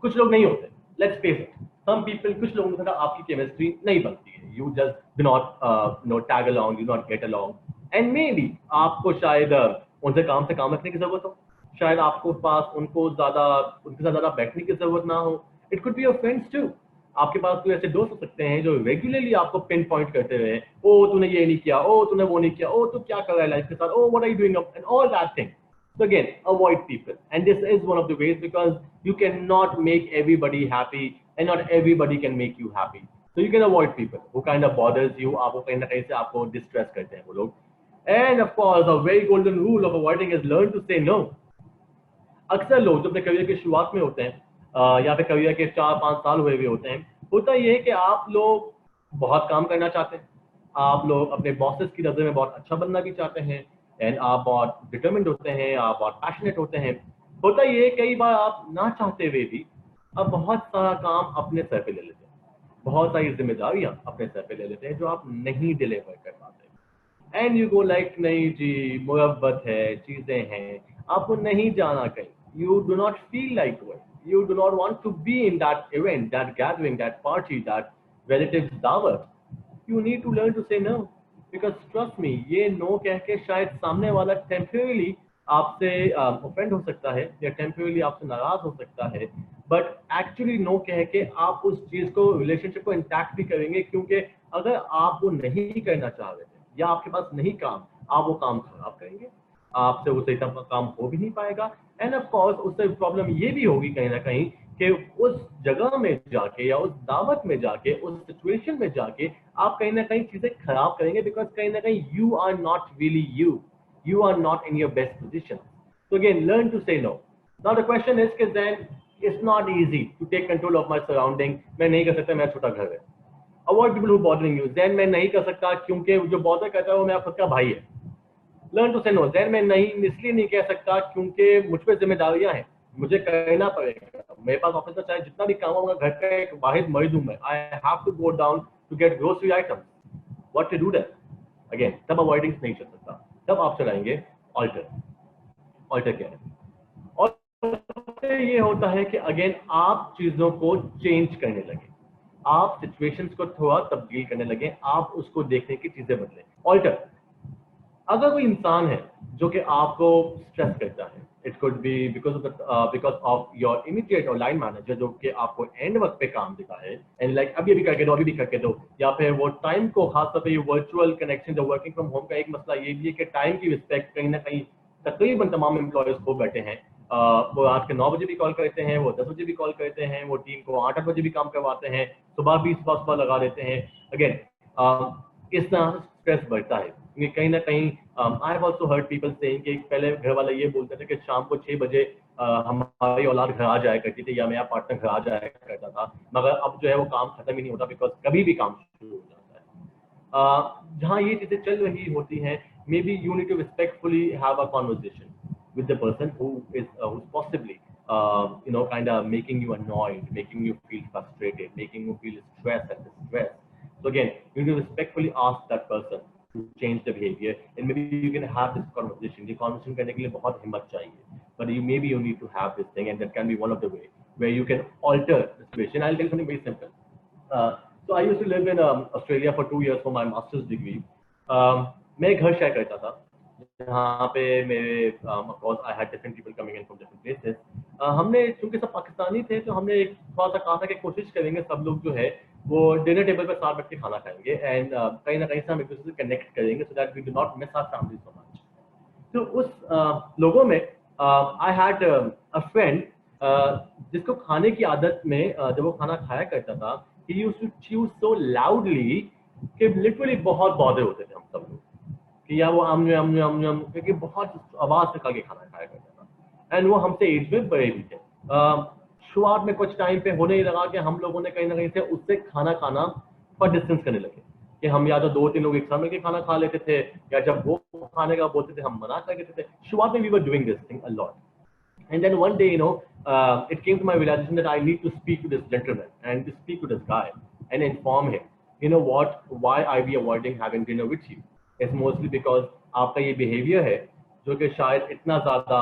B: कुछ लोग नहीं होते। Let's face it, some people, कुछ लोगों के साथ आपकी केमिस्ट्री नहीं बनती है। You just do not tag along, you not get along, and maybe आपको शायद उनसे काम रखने की जरूरत हो, शायद आपको पास उनके साथ ज्यादा बैठने की जरूरत ना हो। It could be your friends too. आपके पास कोई ऐसे दोस्त हो सकते हैं जो रेगुलरली आपको पिन पॉइंट करते रहे, ओ तूने ये नहीं किया, ओ तूने वो नहीं किया, ओ तू क्या कर रहा है लाइफ के साथ, oh what are you doing and all that thing. So again, avoid people, and this is one of the ways, because you cannot make everybody happy and not everybody can make you happy. So you can avoid people who kind of bothers you, आपको कहीं ना कहीं से आपको distress करते हैं वो लोग। And of course, a very golden rule of avoiding is learn to say no. अक्सर लोग जब अपने करियर की शुरुआत में होते हैं या फिर करियर के 4-5 साल हुए हुए होते हैं, होता ये है कि आप लोग बहुत काम करना चाहते हैं, आप लोग अपने बॉसेस की नजर में बहुत अच्छा बनना भी चाहते हैं, एंड आप बहुत डिटर्मिन्ड होते हैं, आप बहुत पैशनेट होते हैं। होता ये है कई बार आप ना चाहते हुए भी अब बहुत सारा काम अपने सर पे ले लेते हैं, बहुत सारी जिम्मेदारियां अपने सर पे ले लेते हैं जो आप नहीं डिलीवर कर पाते। एंड यू गो लाइक नहीं जी मुरब्बत है, चीजें हैं, आपको नहीं जाना कहीं, you do not feel like going, you do not want to be in that event, that gathering, that party, that relatives dawat, you need to learn to say no, because trust me, ये no कह के शायद सामने वाला temporarily आपसे offend हो सकता है या temporarily आपसे नाराज हो सकता है, but actually no कह के आप उस चीज को, relationship को intact भी करेंगे, क्योंकि अगर आप वो नहीं करना चाह रहे थे या आपके पास नहीं काम, आप वो काम खराब करेंगे, आपसे वो सही काम हो भी नहीं पाएगा। एंड ऑफ कोर्स उससे प्रॉब्लम ये भी होगी कहीं ना कहीं कि उस जगह में जाके या उस दावत में जाके, उस सिचुएशन में जाके आप कहीं ना कहीं चीजें खराब करेंगे, बिकॉज कहीं ना कहीं you are not really you are not in your best position. So again learn to say no. Now the question is कि then it's not easy to take control of my surrounding. मैं नहीं कर सकता, मेरा छोटा घर है। Avoid people who bothering you, then मैं नहीं कर सकता क्योंकि जो बॉदर करता है वो मेरा खुद का भाई है। Learn to say no, then मैं नहीं इसलिए नहीं कह सकता क्योंकि मुझ पे जिम्मेदारियां हैं, मुझे करना पड़ेगा। मेरे पास ऑफिस में चाहे जितना भी काम होगा, घर का एक वाहिद मरीज हूं मैं, I have to go down to get grocery items, what to do that. Again तब अवॉइडिंग नहीं चल सकता, तब आप चलाएंगे ऑल्टर। ऑल्टर क्या है? ऑल्टर ये होता है कि अगेन आप चीजों को चेंज करने लगे, आप सिचुएशंस को थोड़ा तब्दील करने लगे, आप उसको देखने की चीजें बदलें। ऑल्टर, अगर कोई इंसान है जो कि आपको स्ट्रेस करता है, it could B because of your immediate और लाइन मैनेजर जो कि आपको एंड वक्त पे काम देता है, एंड लाइक अभी करके दो, अभी भी करके दो, या फिर वो टाइम को, खासतौर पे ये वर्चुअल कनेक्शन, जो वर्किंग फ्रॉम होम का एक मसला ये भी है कि टाइम की रिस्पेक्ट कहीं ना कहीं तकरीबन तमाम एम्प्लॉयज को बैठे हैं। वो रात के 9 बजे भी कॉल करते हैं, वो 10 बजे भी कॉल करते हैं, वो टीम को 8 बजे भी काम करवाते हैं, सुबह लगा देते हैं। अगेन इस तरह स्ट्रेस बढ़ता है, क्योंकि कहीं ना कहीं I have also heard people saying कि पहले घर वाला ये बोलते थे कि शाम को 6 बजे हमारी औलाद घर आ जाया करती थी या मेरा पार्टनर घर आ जाया करता था, मगर अब जो है वो काम खत्म ही नहीं होता, बिकॉज कभी भी काम शुरू हो जाता है। जहाँ ये चीजें चल रही होती हैं, maybe you need to respectfully have a conversation with the person who's possibly kind of making you annoyed, making you feel frustrated, making you feel stressed and distressed. So again, you need to respectfully ask that person to change the behavior, and maybe you can have this conversation. The conversation करने के लिए बहुत हिम्मत चाहिए, but maybe you need to have this thing, and that can be one of the way where you can alter the situation. I'll tell you something very simple. So I used to live in Australia for 2 years for my master's degree. मैं एक घर शेयर करता था जहाँ पे मेरे of course I had different people coming in from different places. हमने चूंकि सब पाकिस्तानी थे तो हमने एक थोड़ा सा कहा था कि कोशिश करेंगे सब लोग जो है वो डिनर टेबल पर साथ बैठ के खाना खाएंगे, एंड कहीं ना कहीं से हम एक दूसरे से कनेक्ट करेंगे so that we do not miss our family so much. तो उस लोगों में आई हैड अ फ्रेंड जिसको खाने की आदत में जब वो खाना खाया करता था he used to chew so loudly कि लिटरली बहुत बॉदर होते थे हम सब लोग कि यार वो आम क्योंकि बहुत आवाज निकाल के खाना खाया करता था, एंड वो हमसे एज में बड़े भी थे. शुरुआत में कुछ टाइम पे होने ही लगा कि हम लोगों ने कहीं ना कहीं से उससे खाना खाना पर डिस्टेंस करने लगे कि हम या तो 2-3 लोग एक साथ मिलकर खाना खा लेते थे, या जब वो खाने का बोलते थे हम मना कर देते थे. शुरुआत में we were doing this thing a lot, and then one day it came to my realization that I need to speak to this gentleman and to speak to this guy and inform him, why are we avoiding having dinner with you? It's mostly because आपका ये behavior है जो कि शायद इतना ज्यादा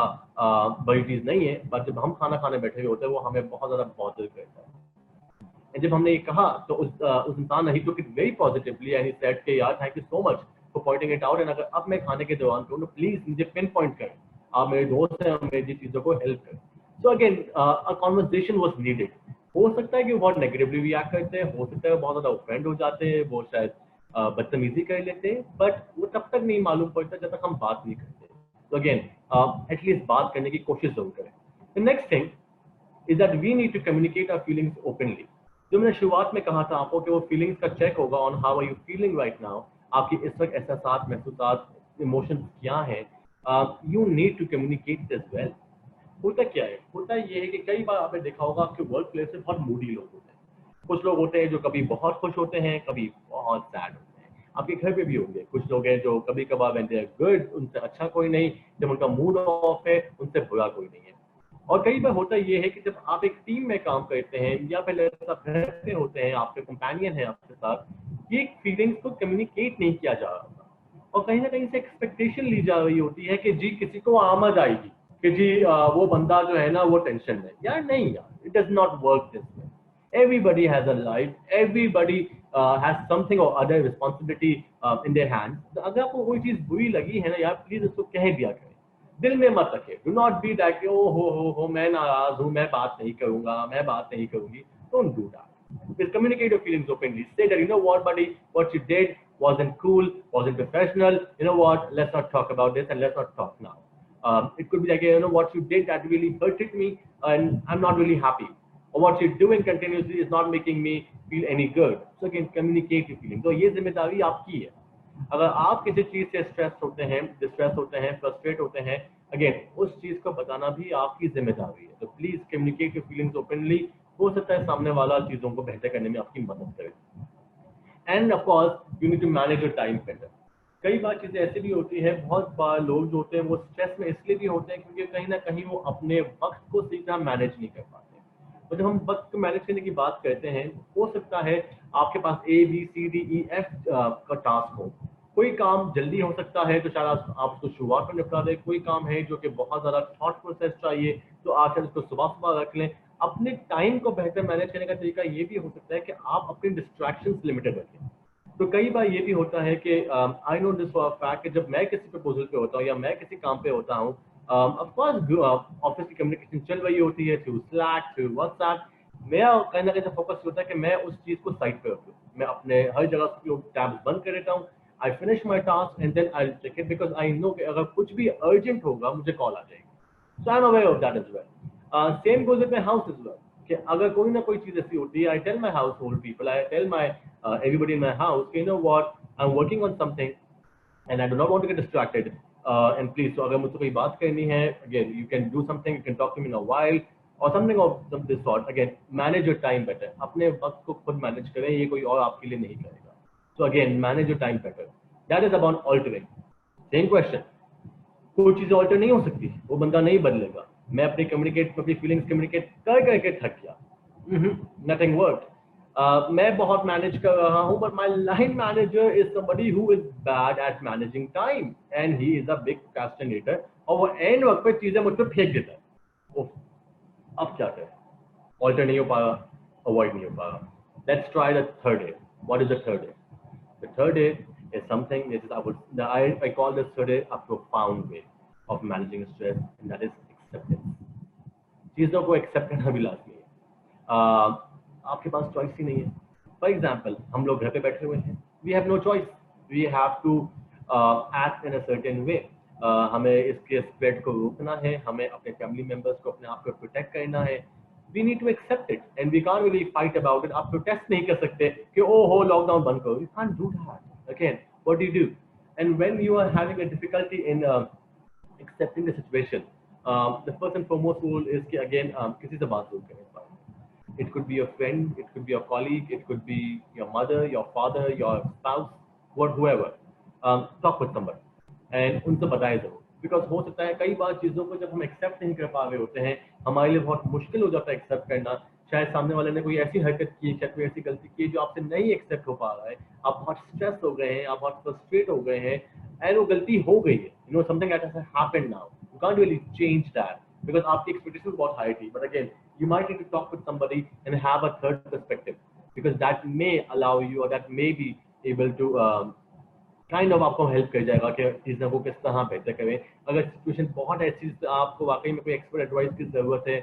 B: बड़ी चीज नहीं है, but जब हम खाना खाने बैठे हुए होते हैं वो हमें बहुत ज्यादा bother करता है. जब हमने ये कहा तो उस इंसान ने took it very positively and he said कि यार thank you so much for pointing it out, and अगर अब मैं खाने के दौरान कहूँ तो प्लीज मुझे पिन पॉइंट करें, आप मेरे दोस्त हैं, मेरी चीजों को हेल्प करें. So again a conversation was needed. हो सकता है कि वो बहुत नेगेटिवली रिएक्ट करते हैं, हो सकता है वो बहुत ज्यादा ऑफेंड हो जाते हैं, वो शायद बदतमीजी कर लेते हैं, बट वो तब तक नहीं मालूम पड़ता जब तक हम बात नहीं करते. तो अगेन एटलीस्ट बात करने की कोशिश जरूर करें. The next thing is that we need to communicate our feelings openly. जो मैंने शुरुआत में कहा था आपको कि वो फीलिंग्स का चेक होगा on how are you feeling right now, आपकी इस वक्त एहसास महसूसात इमोशंस क्या हैं. You need to communicate as well. होता क्या है, होता ये है कि कई बार आपने देखा होगा आपके वर्क प्लेस में बहुत मूडी लोग होते हैं. कुछ लोग होते हैं जो कभी बहुत खुश होते हैं, कभी बहुत सैड होते हैं. आपके घर पे भी होंगे कुछ लोग हैं जो कभी कभार when they are good उनसे अच्छा कोई नहीं, जब उनका मूड ऑफ है उनसे बुरा कोई नहीं है. और कई बार होता ये है कि जब आप एक टीम में काम करते हैं या पहले आप घर पे होते हैं, आपके कंपेनियन है आपके साथ, ये फीलिंग्स को कम्युनिकेट नहीं किया जा रहा और कहीं ना कहीं से एक्सपेक्टेशन ली जा रही होती है कि जी किसी को आमद आएगी कि जी वो बंदा जो है ना वो टेंशन में. यार नहीं यार, it does not work this way. Everybody has a life, everybody has something or other responsibility in their hands. अगर आपको कोई चीज बुरी लगी है ना यार, प्लीज उसको कह दिया करें, दिल में मत रखे. डू नॉट बी दैट ओ हो मैं नाराज हूँ, मैं बात नहीं करूंगा, मैं बात नहीं करूंगी. Don't do that. Just communicate your feelings openly. Say that, what, buddy, what you did wasn't cool, wasn't professional. You know what? Let's not talk about this and let's not talk now. It could be like, what you did that really hurted me and I'm not really happy. Or what you're doing continuously is not making me feel any good. So again, communicate your feelings. तो ये जिम्मेदारी आपकी है. अगर आप किसी चीज से स्ट्रेस होते हैं, डिस्ट्रेस होते हैं, फ्रस्ट्रेट होते हैं, अगेन उस चीज को बताना भी आपकी जिम्मेदारी है. तो please communicate your feelings openly. हो सकता है सामने वाला चीजों को बेहतर करने में आपकी मदद करे. And of course you need to manage your time better. कई बार चीजें ऐसी भी होती है, बहुत बार लोग जो होते हैं वो स्ट्रेस में इसलिए भी होते हैं क्योंकि कहीं ना कहीं वो अपने वक्त को सही तरह मैनेज नहीं कर पाते. तो जब हम वक्त को मैनेज करने की बात करते हैं, हो सकता है आपके पास ABCDEF का टास्क हो. कोई काम जल्दी हो सकता है तो शायद आप उसको शुरुआत में निपटा दें. कोई काम है जो कि बहुत ज्यादा थॉट प्रोसेस चाहिए तो आप शायद उसको सुबह सुबह रख लें. अपने टाइम को बेहतर मैनेज करने का तरीका ये भी हो सकता है कि आप अपनी डिस्ट्रैक्शंस लिमिटेड रखें. तो कई बार ये भी होता है कि I know this for fact कि जब मैं किसी प्रपोजल पे होता हूँ या मैं किसी काम पे होता हूँ, ऑफ कोर्स ऑफिस की कम्युनिकेशन चल रही होती है थ्रू स्लैक, थ्रू व्हाट्सएप. मेरा कहीं ना कहीं फोकस होता है कि मैं उस चीज को साइड पे रखूँ. मैं अपने हर जगह टैब्स बंद कर देता हूँ. I finish my task and then I check it because I know कि अगर कुछ भी अर्जेंट होगा मुझे कॉल आ जाएगी. So I am aware of that as well. Same goes with my house as well कि अगर कोई ना कोई चीज ऐसी होती है, I tell my household people, I tell my everybody in my house, what, I'm working on something and I do not want to get distracted, and please, so अगर मुझसे कोई बात करनी है, again you can do something, you can talk to me in a while or something of this sort. Again, manage your time better. अपने वक्त को खुद मैनेज करें, ये कोई और आपके लिए नहीं करेगा. So again, manage your time better. That is about altering. Same question. कोई चीजें ऑल्टर नहीं हो सकती, वो बंदा नहीं बदलेगा. मैं अपनी फीलिंग्स कम्युनिकेट कर करके थक गया. Nothing work. मैं बहुत मैनेज कर रहा हूँ, but my line manager is somebody who is bad at managing time and he is a big procrastinator, और वो एंड वक्त पे चीजें मुझ पर फेंक देता है. उफ, अब क्या करें? ऑल्टर नहीं हो पा रहा, अवॉइड नहीं हो पा रहा. Let's try the third day. What is the third day? The third day is something that I call this third day a profound way of managing stress, and that is acceptance. चीजों को एक्सेप्ट करना भी लाजमी है. आपके पास चॉइस ही नहीं है. फॉर एग्जाम्पल, हम लोग घर पे बैठे हुए हैं. We have no choice. We have to act in a certain way. हमें इसके स्प्रेड को रोकना है, हमें अपने फैमिली मेंबर्स को, अपने आप को प्रोटेक्ट करना है. We need to accept it, and we can't really fight about it. आप प्रोटेस्ट नहीं कर सकते कि ओ हो लॉकडाउन बंद करो. You can't do that. Again, what do? And when you are having a difficulty in accepting the situation, the first and foremost rule is कि again किसी से बात जरूर करें. It could be your friend, it could be your colleague, it could be your mother, your father, your spouse, whoever. Talk with somebody, and उनसे बताएं जरूर. बिकॉज हो सकता है कई बार चीज़ों को जब हम एक्सेप्ट नहीं कर पा रहे होते हैं, हमारे लिए बहुत मुश्किल हो जाता है एक्सेप्ट करना. शायद सामने वाले ने कोई ऐसी हरकत की, शायद कोई ऐसी गलती की जो आपसे नहीं एक्सेप्ट हो पा रहा है. आप बहुत स्ट्रेस हो गए हैं, आप बहुत फ्रस्ट्रेट हो गए हैं, एंड वो गलती हो गई है. You know something that has happened now. You can't really change that because आपकी एक्सपेक्टेशन बहुत हाई थी. But again you might need to talk with somebody and have a third perspective, because that may allow you, or that may be able to kind of आपको हेल्प कर जाएगा कि चीज़ों को किस तरह बेहतर करें. अगर सिचुएशन बहुत ऐसी आपको वाकई में कोई एक्सपर्ट एडवाइस की जरूरत है,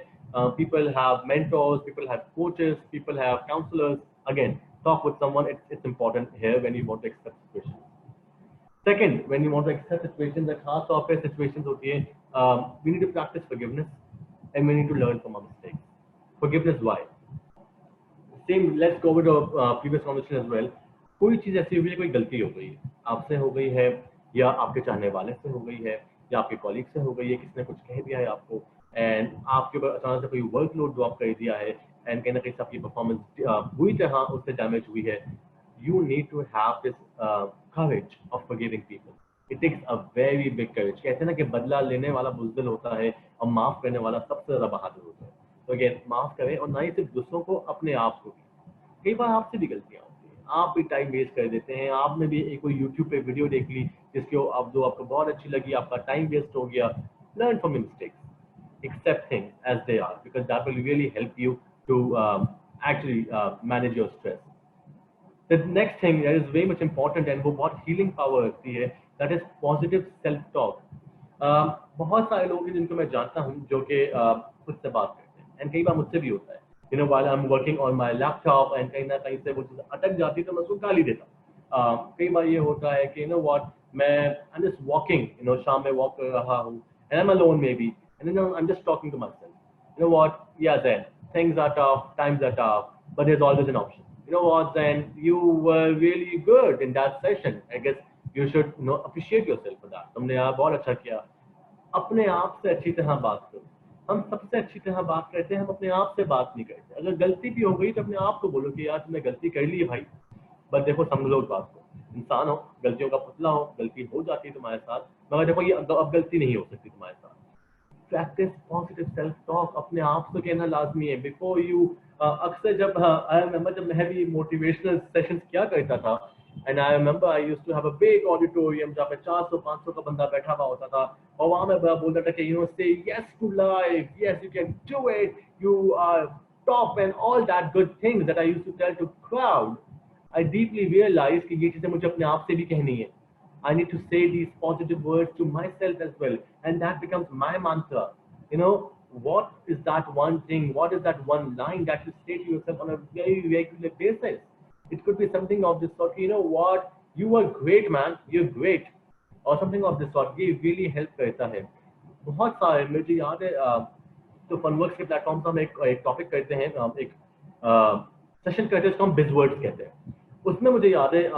B: people have mentors, people have coaches, people have counsellors. Again, talk with someone. It's important here when you want to accept situation. Second, when you want to accept situation, खास तौर पे सिचुएशंस होती है, we need to practise forgiveness and we need to learn from our mistakes. Forgiveness why? Same, let's go with previous conversation as well. कोई चीज़ ऐसी हुई है, कोई गलती हो गई है, आपसे हो गई है, या आपके चाहने वाले से हो गई है, या आपके कॉलीग से हो गई है, किसी ने कुछ कह दिया है आपको, एंड आपके ऊपर अचानक से कोई वर्कलोड ड्रॉप कर दिया है, एंड कहीं ना कहीं आपकी परफॉर्मेंस बुरी तरह उससे डैमेज हुई है. You need to have this courage of forgiving people. It takes a very big courage. कहते हैं ना कि बदला लेने वाला बुज़दिल होता है और माफ करने वाला सबसे ज्यादा बहादुर होता है. तो अगेन, माफ करें, और ना ही सिर्फ दूसरों को, अपने आप को भी. कई बार आपसे भी गलतियां, आप भी टाइम वेस्ट कर देते हैं. आपने भी कोई YouTube पे वीडियो देख ली जिसको आप, जो आपको बहुत अच्छी लगी, आपका टाइम वेस्ट हो गया. Learn from mistakes, accept things as they are, because that will really help you to actually manage your stress. The next thing that is very much important, and वो बहुत हीलिंग पावर रखती है, that is positive self talk. बहुत सारे लोग हैं जिनको मैं जानता हूँ जो कि खुद से बात करते हैं, एंड कई बार मुझसे भी होता है. You know, while I'm working on my laptop and कहीं ना कहीं से वो चीज़ अटक जाती है तो मैं उसको गाली देता हूँ. कई बार ये होता है कि you know what, I'm just walking, you know, शाम में walk कर रहा हूँ, and I'm alone maybe, and then I'm just talking to myself. You know what, yeah Zen, things are tough, times are tough, but there's always an option. You know what Zen, you were really good in that session. I guess you should, you know, appreciate yourself for that. तुमने यार बहुत अच्छा किया. अपने आप से अच्छी तरह बात करो. हम सबसे अच्छी तरह बात करते हैं, हम अपने आप से बात नहीं करते. अगर गलती भी हो गई तो अपने आप को बोलो कि यार तुमने गलती कर ली है भाई, बस देखो समझो बात को. इंसान हो, गलतियों का पुतला हो, गलती हो जाती है तुम्हारे साथ, मगर देखो ये अब गलती नहीं हो सकती तुम्हारे साथ. Practice positive self talk. अपने आप से कहना लाजमी है बिफोर यू. अक्सर जब आई रिमेंबर जब मैं भी मोटिवेशनल सेशंस किया करता था, and I remember I used to have a big auditorium जहाँ पे 400-500 का बंदा बैठा हुआ होता था, और वहाँ मैं बोलता था कि you know say yes to life, yes you can do it, you are top, and all that good things that I used to tell to crowd. I deeply realise कि ये चीजें मुझे अपने आप से भी कहनी है. I need to say these positive words to myself as well, and that becomes my mantra. You know, what is that one thing, what is that one line that you say to yourself on a very regular basis? It could be something of this sort, you know what, you are great man, you're great, or something of this sort. ये really help करता है. बहुत सारे मुझे याद है, तो फनवर्क्स के प्लेटफॉर्म पर हम एक टॉपिक करते हैं, एक सेशन करते हैं, उसको हम बिजवर्ड्स कहते हैं. उसमें मुझे याद है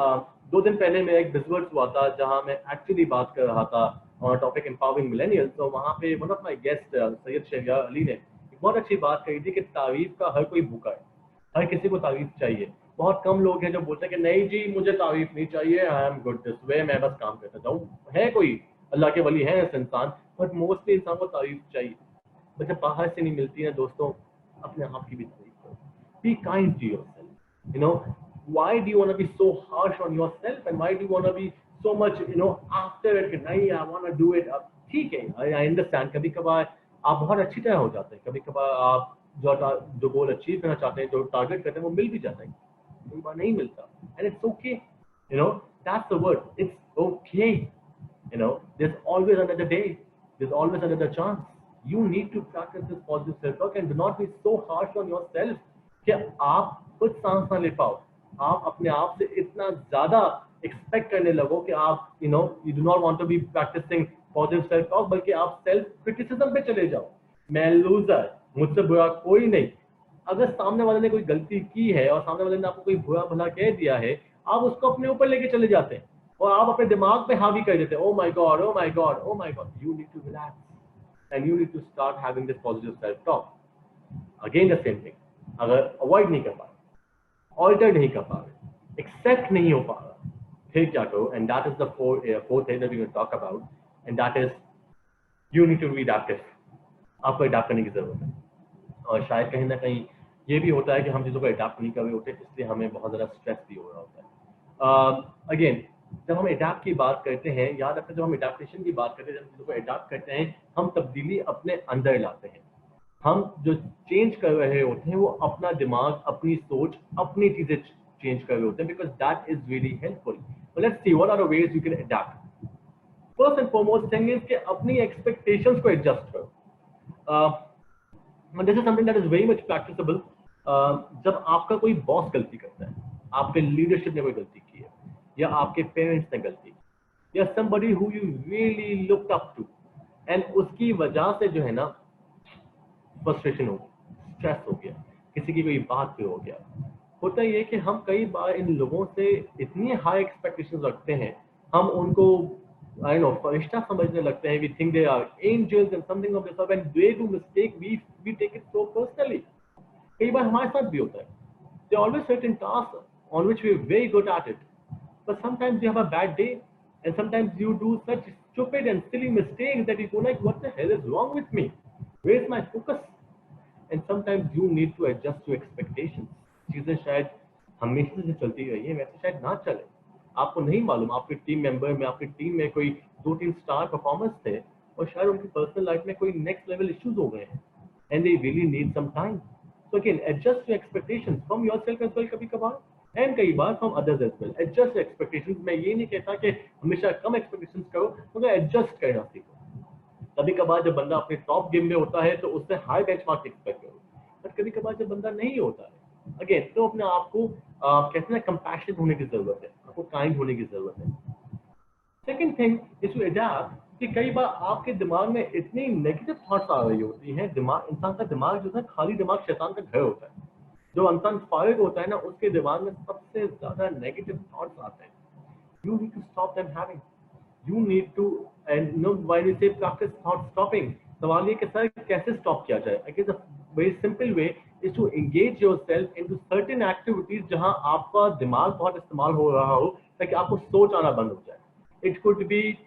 B: 2 दिन पहले मेरा एक बिजवर्ड्स हुआ था जहां मैं एक्चुअली बात कर रहा था ऑन टॉपिक एम्पावरिंग मिलेनियल्स. तो वहां पे one of my guest Syed Shahryar Ali ने एक बहुत अच्छी बात कही थी कि तारीफ का हर कोई भूखा है, हर किसी को तारीफ चाहिए. बहुत कम लोग हैं जो बोलते हैं कि नहीं जी मुझे तारीफ नहीं चाहिए, I am good this way, मैं बस काम करता जाऊँ। है कोई अल्लाह के वली है ऐसे इंसान, बट मोस्टली इंसान को तारीफ चाहिए, बट जब बाहर से नहीं मिलती है दोस्तों, अपने आप की भी तारीफ करो। Be kind to yourself, you know, why do you want to be so harsh on yourself and why do you want to be so much, you know, after it, नहीं I want to do it, अब ठीक है, I understand, कभी कभार आप बहुत अच्छी तरह हो जाते हैं, कभी कभार आप जो गोल अचीव करना चाहते हैं, जो टारगेट करते हैं, वो मिल भी जाता है, कई बार नहीं मिलता, and it's okay, you know, that's the word, it's okay, you know, there's always another day, there's always another chance. You need to practice this positive self-talk and do not be so harsh on yourself कि आप खुद सांस ना ले पाओ, आप अपने आप से इतना ज्यादा एक्सपेक्ट करने लगो कि आप you do not want to be practising positive self talk, बल्कि आप सेल्फ क्रिटिसिज्म पे चले जाओ, मैं लूजर, मुझसे बुरा कोई नहीं। अगर सामने वाले ने कोई गलती की है और सामने वाले ने आपको कोई बुरा भला कह दिया है, आप उसको अपने ऊपर लेके चले जाते हैं और आप अपने दिमाग पे हावी कर देते हैं, oh my God, oh my God, oh my God. You need to relax and you need to start having this positive self talk. Again the same thing, अगर अवॉइड नहीं कर पा रहे, ऑल्टर नहीं कर पा रहे, एक्सेप्ट नहीं हो पा रहा, फिर क्या करो? And that is the fourth thing that we can talk about, and that is you need to be adaptive. आपको अडैप्ट करने की जरूरत है, और शायद कहीं ना कहीं ये भी होता है कि हम चीज़ों को अडैप्ट नहीं कर रहे होते, इसलिए हमें बहुत ज़्यादा स्ट्रेस भी हो रहा होता है। अगेन जब हम अडैप्ट की बात करते हैं, याद रखते हैं जब हम अडैप्टेशन की बात करते हैं, जब चीज़ों को अडैप्ट करते हैं, हम तब्दीली अपने अंदर लाते हैं। हम जो चेंज कर रहे होते हैं वो अपना दिमाग, अपनी सोच, अपनी चीजें चेंज कर रहे होते हैं, because that is really helpful. Let's see what are the ways you can adapt. First and foremost thing is कि अपनी एक्सपेक्टेशंस को एडजस्ट करो। This is something that is very much practicable. जब आपका कोई बॉस गलती करता है, आपके लीडरशिप ने कोई गलती की है, या आपके पेरेंट्स ने गलती की, या somebody who you really looked up to, and उसकी वजह से जो है ना फ्रस्ट्रेशन हो गया, स्ट्रेस हो गया, किसी की कोई बात पे हो गया, होता ये कि हम कई बार इन लोगों से इतनी हाई एक्सपेक्टेशंस रखते हैं, हम उनको आई नो फरिश्ता समझने लगते हैं, we think they are angels and something of this sort, and they do mistake, we take it so personally. कई बार हमारे साथ भी होता है। There are always certain tasks on which we are very good at it, but sometimes you have a bad day, and sometimes you do such stupid and silly mistakes that you go like, what the hell is wrong with me? Where is my focus? And sometimes you need to adjust your expectations. चीजें शायद हमेशा से चलती रही है, वैसे शायद ना चले, आपको नहीं मालूम। आपके टीम मेंबर में, आपकी टीम में कोई 2-3 स्टार परफॉर्मर्स थे और शायद उनकी पर्सनल लाइफ में कोई नेक्स्ट लेवल इश्यूज हो गए हैं, and they really need some time. So again, adjust your expectations from yourself as well कभी कभार, and कई बार from others as well. Adjust your expectations. मैं ये नहीं कहता कि हमेशा कम expectations करो, मगर adjust करना सीखो। कभी कभार जब बंदा अपने टॉप गेम में होता है तो उससे हाई बेंचमार्क एक्सपेक्ट करो, बट कभी कभार जब बंदा नहीं होता है, अगेन तो अपने आप को कहते हैं कंपैशनेट होने की जरूरत है, आपको काइंड होने की जरूरत है। Second thing is to adapt, कि कई बार आपके दिमाग में इतनी नेगेटिव थॉट्स आ रही होती हैं, दिमाग, इंसान का दिमाग जो है खाली दिमाग शैतान का घर होता है। जो इंसान फारिग होता है ना, उसके दिमाग में सबसे ज्यादा नेगेटिव थॉट्स आते हैं। You need to stop them having, you need to, and know why we say practise thought stopping. सवाल ये कि सर कैसे स्टॉप किया जाए? I guess the very simple way is to engage yourself into certain activities जहां आपका दिमाग बहुत इस्तेमाल हो रहा हो, ताकि आपको सोच आना बंद हो जाए। It could B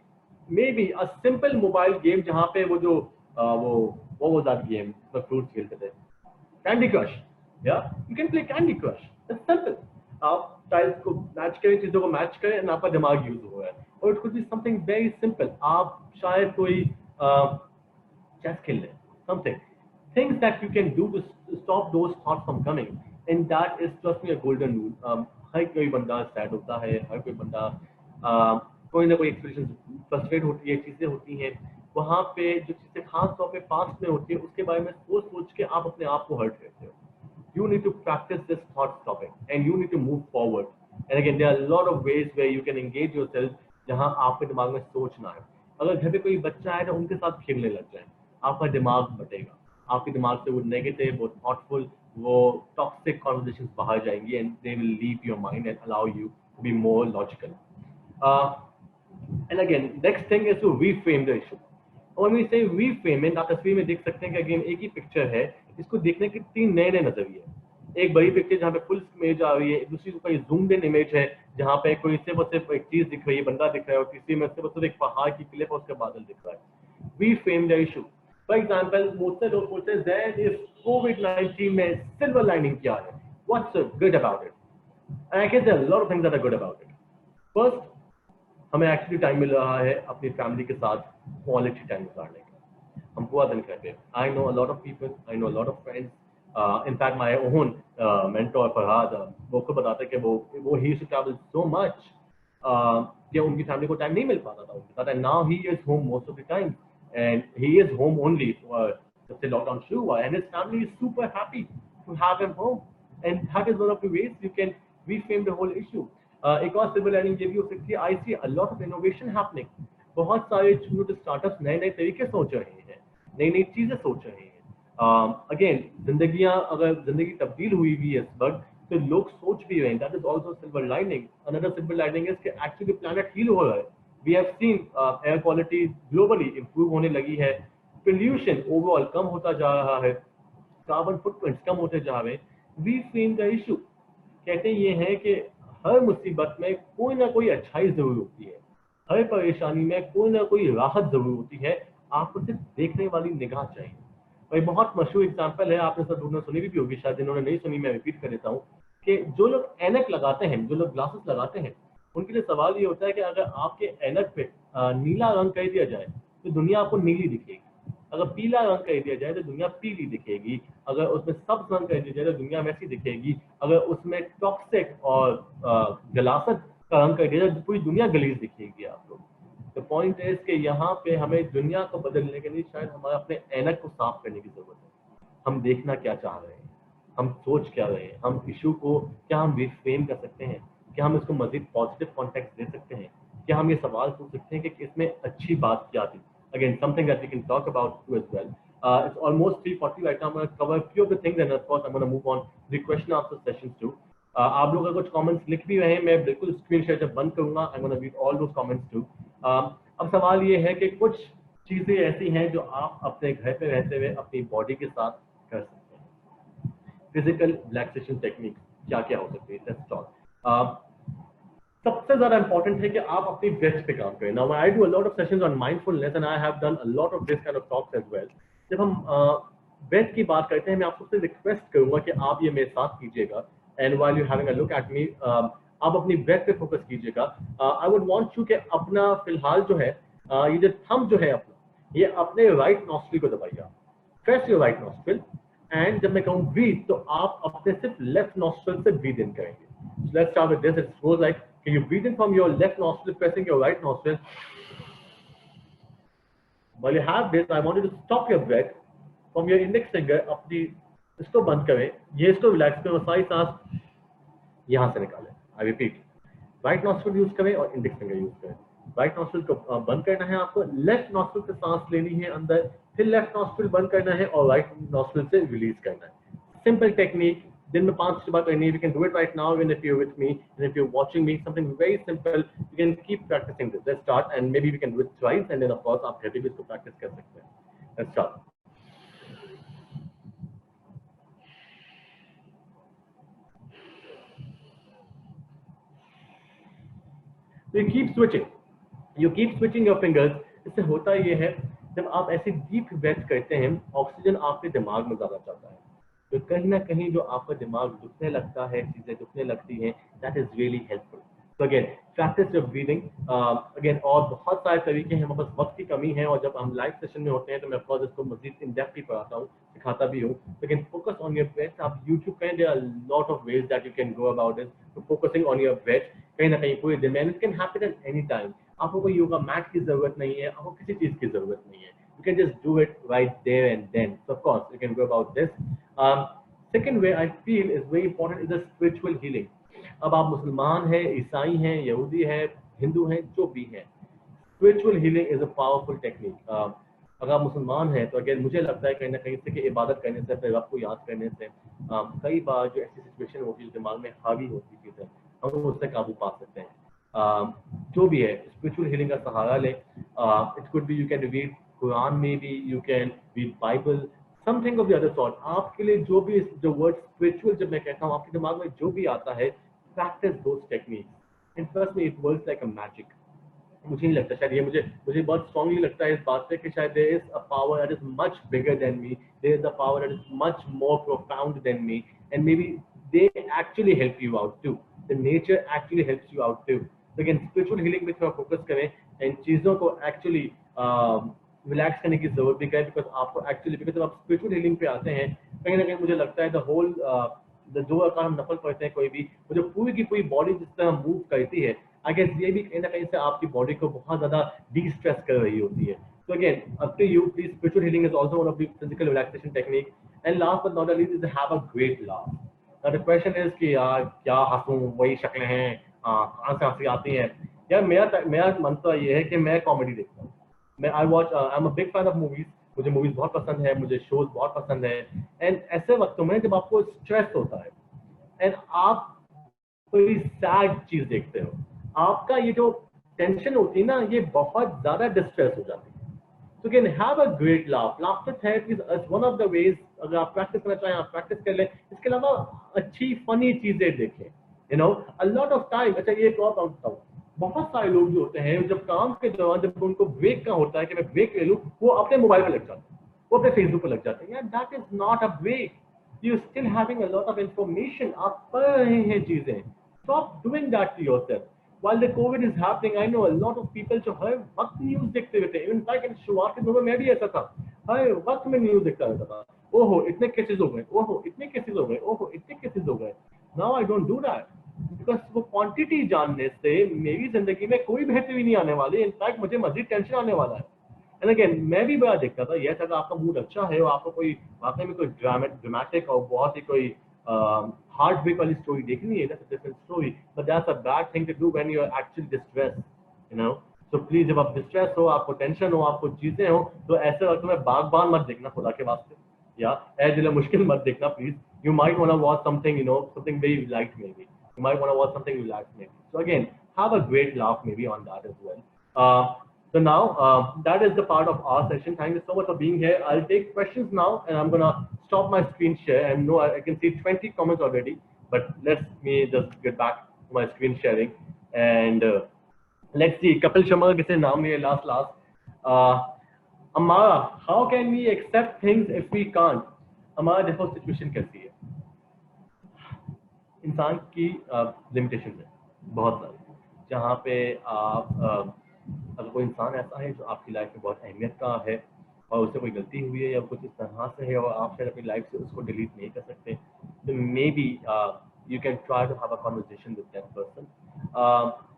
B: maybe a simple mobile game जहाँ पे वो जो वो was that game the fruits खेलते थे, Candy Crush, yeah, you can play Candy Crush, it's simple। आप टाइल्स को मैच करें, चीजों को मैच करें, और आपका दिमाग यूज हो रहा है। और it could be something very simple, आप शायद कोई चेस खेल लें, something, things that you can do to stop those thoughts from coming, and that is just a golden rule। हर कोई बंदा सैड होता है, हर कोई बंदा कोई ना कोई एक्सप्रेशन फ्रस्ट्रेट होती है, चीजें होती हैं, वहां पे जो चीजें खास तौर पे पास्ट में होती है उसके बारे में सोच के आप अपने आप को हर्ट करते हो। You need to practise this thought stopping and you need to move forward. And again there are lot of ways where you can engage yourself जहां आपके दिमाग में सोच ना है। अगर घर पे कोई बच्चा है तो उनके साथ खेलने लग जाए, आपका दिमाग बटेगा, आपके दिमाग से वो नेगेटिव, वो थॉटफुल, वो टॉक्सिक कॉन्वर्सेशंस बाहर जाएंगी, and they will leave your mind and allow you to be more logical. And again, next thing is to reframe the issue. और when we say reframe, आप तस्वीर में देख सकते हैं कि अगेन एक ही पिक्चर है, इसको देखने के 3 नए नजरिए। एक बड़ी पिक्चर जहाँ पे फुल इमेज आ रही है, दूसरी कोई जूम्ड इन इमेज है जहाँ पे कोई सिर्फ एक चीज दिख रही है, बंदा दिख रहा है, और तीसरी में सिर्फ एक पहाड़ की क्लिप और उसके बादल दिख रहा है। We frame the issue. For example, मुझसे लोग बोलते हैं दैट इज कोविड-19 में सिल्वर लाइनिंग क्या है, what's good about it? And I can tell lot of things that are good about it. First, हमें एक्चुअली टाइम मिल रहा है अपनी फैमिली के साथ क्वालिटी टाइम गुजारने का। हम पूरा दिन कहते हैं, I know a lot of people, I know a lot of friends, in fact my own mentor Farhad, वो खुद बताते हैं कि वो ही used to travel so much कि उनकी फैमिली को टाइम नहीं मिल पाता था उनके साथ, and now he is home most of the time, and he is home only जब से लॉकडाउन शुरू हुआ, and his family is super happy to have him home, and that is one of the ways you can reframe the whole issue. एक और सिल्वर लाइनिंग ये भी हो सकती है, I see a lot of innovation happening. बहुत सारे छोटे स्टार्टअप्स नए नए तरीके सोच रहे हैं, नई नई चीजें सोच रहे हैं। अगेन, अगर जिंदगी तब्दील हुई भी है इस वक्त, तो लोग सोच भी रहे हैं, that is also silver lining. Another silver lining is कि एक्चुअली प्लैनेट हील हो रहा है। We have seen air quality globally improve होने लगी है, पोल्यूशन ओवरऑल कम होता जा रहा है, कार्बन फुटप्रिंट्स कम होते जा रहे हैं। We frame the issue. कहते ये हैं कि हर मुसीबत में कोई ना कोई अच्छाई जरूर होती है, हर परेशानी में कोई ना कोई राहत जरूर होती है, आपको सिर्फ देखने वाली निगाह चाहिए। और एक बहुत मशहूर एग्जांपल है, आपने सब लोगों ने सुनी भी होगी शायद, जिन्होंने नहीं सुनी मैं रिपीट कर देता हूँ, कि जो लोग ऐनक लगाते हैं, जो लोग ग्लासेस लगाते हैं, उनके लिए सवाल ये होता है कि अगर आपके ऐनक पे नीला रंग कर दिया जाए तो दुनिया आपको नीली दिखेगी, अगर पीला रंग कर दिया जाए तो दुनिया पीली दिखेगी, अगर उसमें सब्ज रंग कर दिया जाए तो दुनिया वैसी दिखेगी, अगर उसमें टॉक्सिक और गलासत का रंग कर दिया जाए तो पूरी दुनिया गलीज दिखेगी आपको। तो पॉइंट इज कि यहाँ पे हमें दुनिया को बदलने के लिए शायद हमारे अपने ऐनक को साफ करने की जरूरत है। हम देखना क्या चाह रहे हैं, हम सोच क्या रहे हैं, हम इशू को क्या हम रिफ्रेम कर सकते हैं, क्या हम इसको मजीद पॉजिटिव कॉन्टेक्स्ट दे सकते हैं, क्या हम ये सवाल पूछ सकते हैं कि इसमें अच्छी बात क्या थी। Again, something that we can talk about too as well. It's almost 3:40 right now. I'm going to cover a few of the things, and of course, I'm going to move on to the question answer sessions too. आप लोग अगर कुछ comments लिख भी रहे हैं, मैं बिल्कुल स्क्रीन शेयर जब बंद करूंगा, I'm going to read all those comments too. अब सवाल ये है कि कुछ चीजें ऐसी हैं जो आप अपने घर पे रहते हुए अपनी बॉडी के साथ कर सकते हैं। फिजिकल रिलैक्सेशन टेक्निक क्या क्या हो सकती है, लेट्स टॉक। सबसे ज्यादा इंपॉर्टेंट है कि आप अपनी ब्रेथ पे काम करें। Now I do a lot of sessions on mindfulness and I have done a lot of this kind of talks as well. जब हम ब्रेथ की बात करते हैं, मैं आपसे रिक्वेस्ट करूंगा कि आप ये मेरे साथ कीजिएगा, and while you having a look at me, आप अपनी ब्रेथ पे फोकस कीजिएगा। आई वुड वांट यू कि अपना फिलहाल जो है ये जो थंब जो है अपना, ये अपने राइट नॉस्ट्रिल को दबाइए, press your right nostril, and जब मैं कहूँ ब्रीथ तो आप अपने सिर्फ लेफ्ट नॉस्ट्रिल से ब्रीथ इन करेंगे। So let's start with this. It goes like, can you breathe in from your left nostril, pressing your right nostril. While you have this, I want you to stop your breath from your index finger, अपनी इसको बंद करें, ये इसको रिलैक्स करें, और सारी सांस यहाँ से निकालें। I repeat, right nostril use करें और इंडेक्स फिंगर यूज करें। राइट नॉस्ट्रिल को बंद करना है आपको, लेफ्ट नॉस्ट्रिल से सांस लेनी है अंदर, फिर लेफ्ट नॉस्ट्रिल बंद करना है और राइट नॉस्ट्रिल से रिलीज करना है। सिंपल टेक्निक, दिन में 5 बार करनी है। You can do it right now, even if you're with me, and if you're watching me, something very simple. You can keep practicing this. Let's start, and maybe we can do it twice, and then of course आप घर पे भी इसको practice कर सकते हैं। Let's start. So you keep switching. You keep switching your fingers. इससे होता ये है, जब आप ऐसे डीप ब्रेथ करते हैं, ऑक्सीजन आपके दिमाग में ज्यादा जाता है, तो कहीं ना कहीं जो आपका दिमाग दुखने लगता है, चीजें दुखने लगती हैं, दैट इज रियली हेल्पफुल। तो again practice your breathing. Again और बहुत सारे तरीके हैं, हमारे पास वक्त की कमी है, और जब हम लाइव सेशन में होते हैं तो मैं ऑफकोर्स इसको मजीद इन डेप्थ भी पढ़ाता हूँ, सिखाता भी हूँ। लेकिन फोकस ऑन योर ब्रेथ। आप यूट्यूब करें, there are lot of ways that you can go about this, तो फोकसिंग ऑन योर ब्रेथ कहीं ना कहीं पूरे दिन में, it can happen at any time. आपको कोई योगा मैट की जरूरत नहीं है, आपको किसी चीज की जरूरत नहीं है, you can just do it right there and then. So of course you can go about this. Second way I feel is very important is the spiritual healing. अब आप मुसलमान हैं, ईसाई हैं, यहूदी हैं, हिंदू हैं, जो भी हैं, spiritual healing is a powerful technique. अगर आप मुसलमान हैं तो अगेन मुझे लगता है कहीं ना कहीं से कि इबादत करने से, अपने रब को याद करने से, कई बार जो ऐसी सिचुएशन होती है दिमाग में हावी होती चीज़ें, हम उससे काबू पा सकते हैं। जो भी है स्पिरिचुअल हीलिंग का सहारा लें। It could B you can read Quran में भी, you can read Bible, something of the other sort. आपके लिए जो भी जो वर्ड स्पिरिचुअल जब मैं कहता हूँ, आपके दिमाग में जो भी आता है, practice those techniques and trust me it works like a magic. मुझे नहीं लगता, शायद ये मुझे मुझे बहुत स्ट्रांगली लगता है इस बात पे कि शायद there is a power that is much bigger than me, there is a power that is much more profound than me, and maybe they actually help you out too, the nature actually helps you out too. लेकिन स्पिरिचुअल हीलिंग में थोड़ा फोकस करें, इन चीज़ों को एक्चुअली रिलैक्स करने की जरूरत भी है, बिकॉज आपको एक्चुअली, बिकॉज जब आप स्पिरिचुअल हीलिंग पे आते हैं, कहीं ना कहीं मुझे लगता है द होल जो अगर हम नफल पढ़ते हैं कोई भी, वो जो पूरी की पूरी बॉडी जिस तरह मूव करती है, आई गेस ये भी कहीं ना कहीं से आपकी बॉडी को बहुत ज्यादा डी स्ट्रेस कर रही होती है। So again, up to you. Please, spiritual healing is also one of the physical relaxation technique. And last but not the least is to have a great laugh. Now the question is कि यार क्या हंसूं, वही शक्लें हैं, कहाँ से हंसी आती हैं। यार मेरा मंत्र ये है कि मैं कॉमेडी देखता हूँ। मैं I am a big fan of movies. मुझे मूवीज बहुत पसंद है, मुझे शोज बहुत पसंद है। एंड ऐसे वक्तों में जब आपको स्ट्रेस होता है एंड आप कोई सैड चीज देखते हो, आपका ये जो टेंशन होती है ना, ये बहुत ज्यादा डिस्ट्रेस हो जाती है। So again, have a great laugh. Laughter therapy is one of the ways. अगर आप प्रैक्टिस करना चाहें आप प्रैक्टिस कर लें। इसके अलावा अच्छी फनी चीजें देखें, you know, a lot of time. अच्छा, ये एक और बात बताऊं, बहुत सारे लोग जो होते हैं जब काम के दौरान जब उनको ब्रेक का होता है कि मैं ब्रेक ले लूं, वो अपने मोबाइल पर लग जाते हैं, वो अपने फेसबुक पर लग जाते हैं। यार that is not a break, you still having a lot of information, आप पढ़ रहे हैं चीजें। Stop doing that to yourself. While the COVID is happening, I know a lot of people जो हर वक्त न्यूज देखते रहते हैं। इनफैक्ट शुरुआत के दिनों में मैं भी ऐसा था, हर वक्त में न्यूज देखता रहता था। ओहो इतने केसेस हो गए, ओहो इतने केसेस हो गए, ओहो इतने केसेस हो गए। Now I don't do that, because वो क्वांटिटी जानने से मेरी जिंदगी में कोई बेहतरी नहीं आने वाली, इनफैक्ट मुझे मजीद टेंशन आने वाला है। एंड अगेन मैं भी बड़ा देखता था, यस, अगर आपका मूड अच्छा है और आपको कोई वाकई में कोई ड्रामेटिक और बहुत ही कोई हार्ट ब्रेक वाली स्टोरी देखनी है, that's a different story, but that's a bad thing to do when you are actually distressed, you know. So please, जब आप डिस्ट्रेस हो, आपको टेंशन हो, आपको चीजें हो, तो ऐसे वक्त में बागबान मत देखना खुदा के वास्ते, या ए दिल मुश्किल मत देखना please. You might want to watch something, you know, something very light maybe, you might want to watch something relaxed maybe. So again, have a great laugh maybe on that as well. So now that is the part of our session. Thank you so much for being here. I'll take questions now, and I'm gonna stop my screen share. And no, I can see 20 comments already, but let me just get back to my screen sharing. And let's see, Kapil Sharma किसे नाम लिया last. Uh, Amara, how can we accept things if we can't? हमारा देखो सिचुएशन कैसी है, इंसान की लिमिटेशन है बहुत सारी, जहाँ पे आप अगर कोई इंसान ऐसा है जो आपकी लाइफ में बहुत अहमियत का है और उससे कोई गलती हुई है या कुछ इस तरह से है और आप शायद अपनी लाइफ से उसको डिलीट नहीं कर सकते, तो maybe you can try to have a conversation with that person.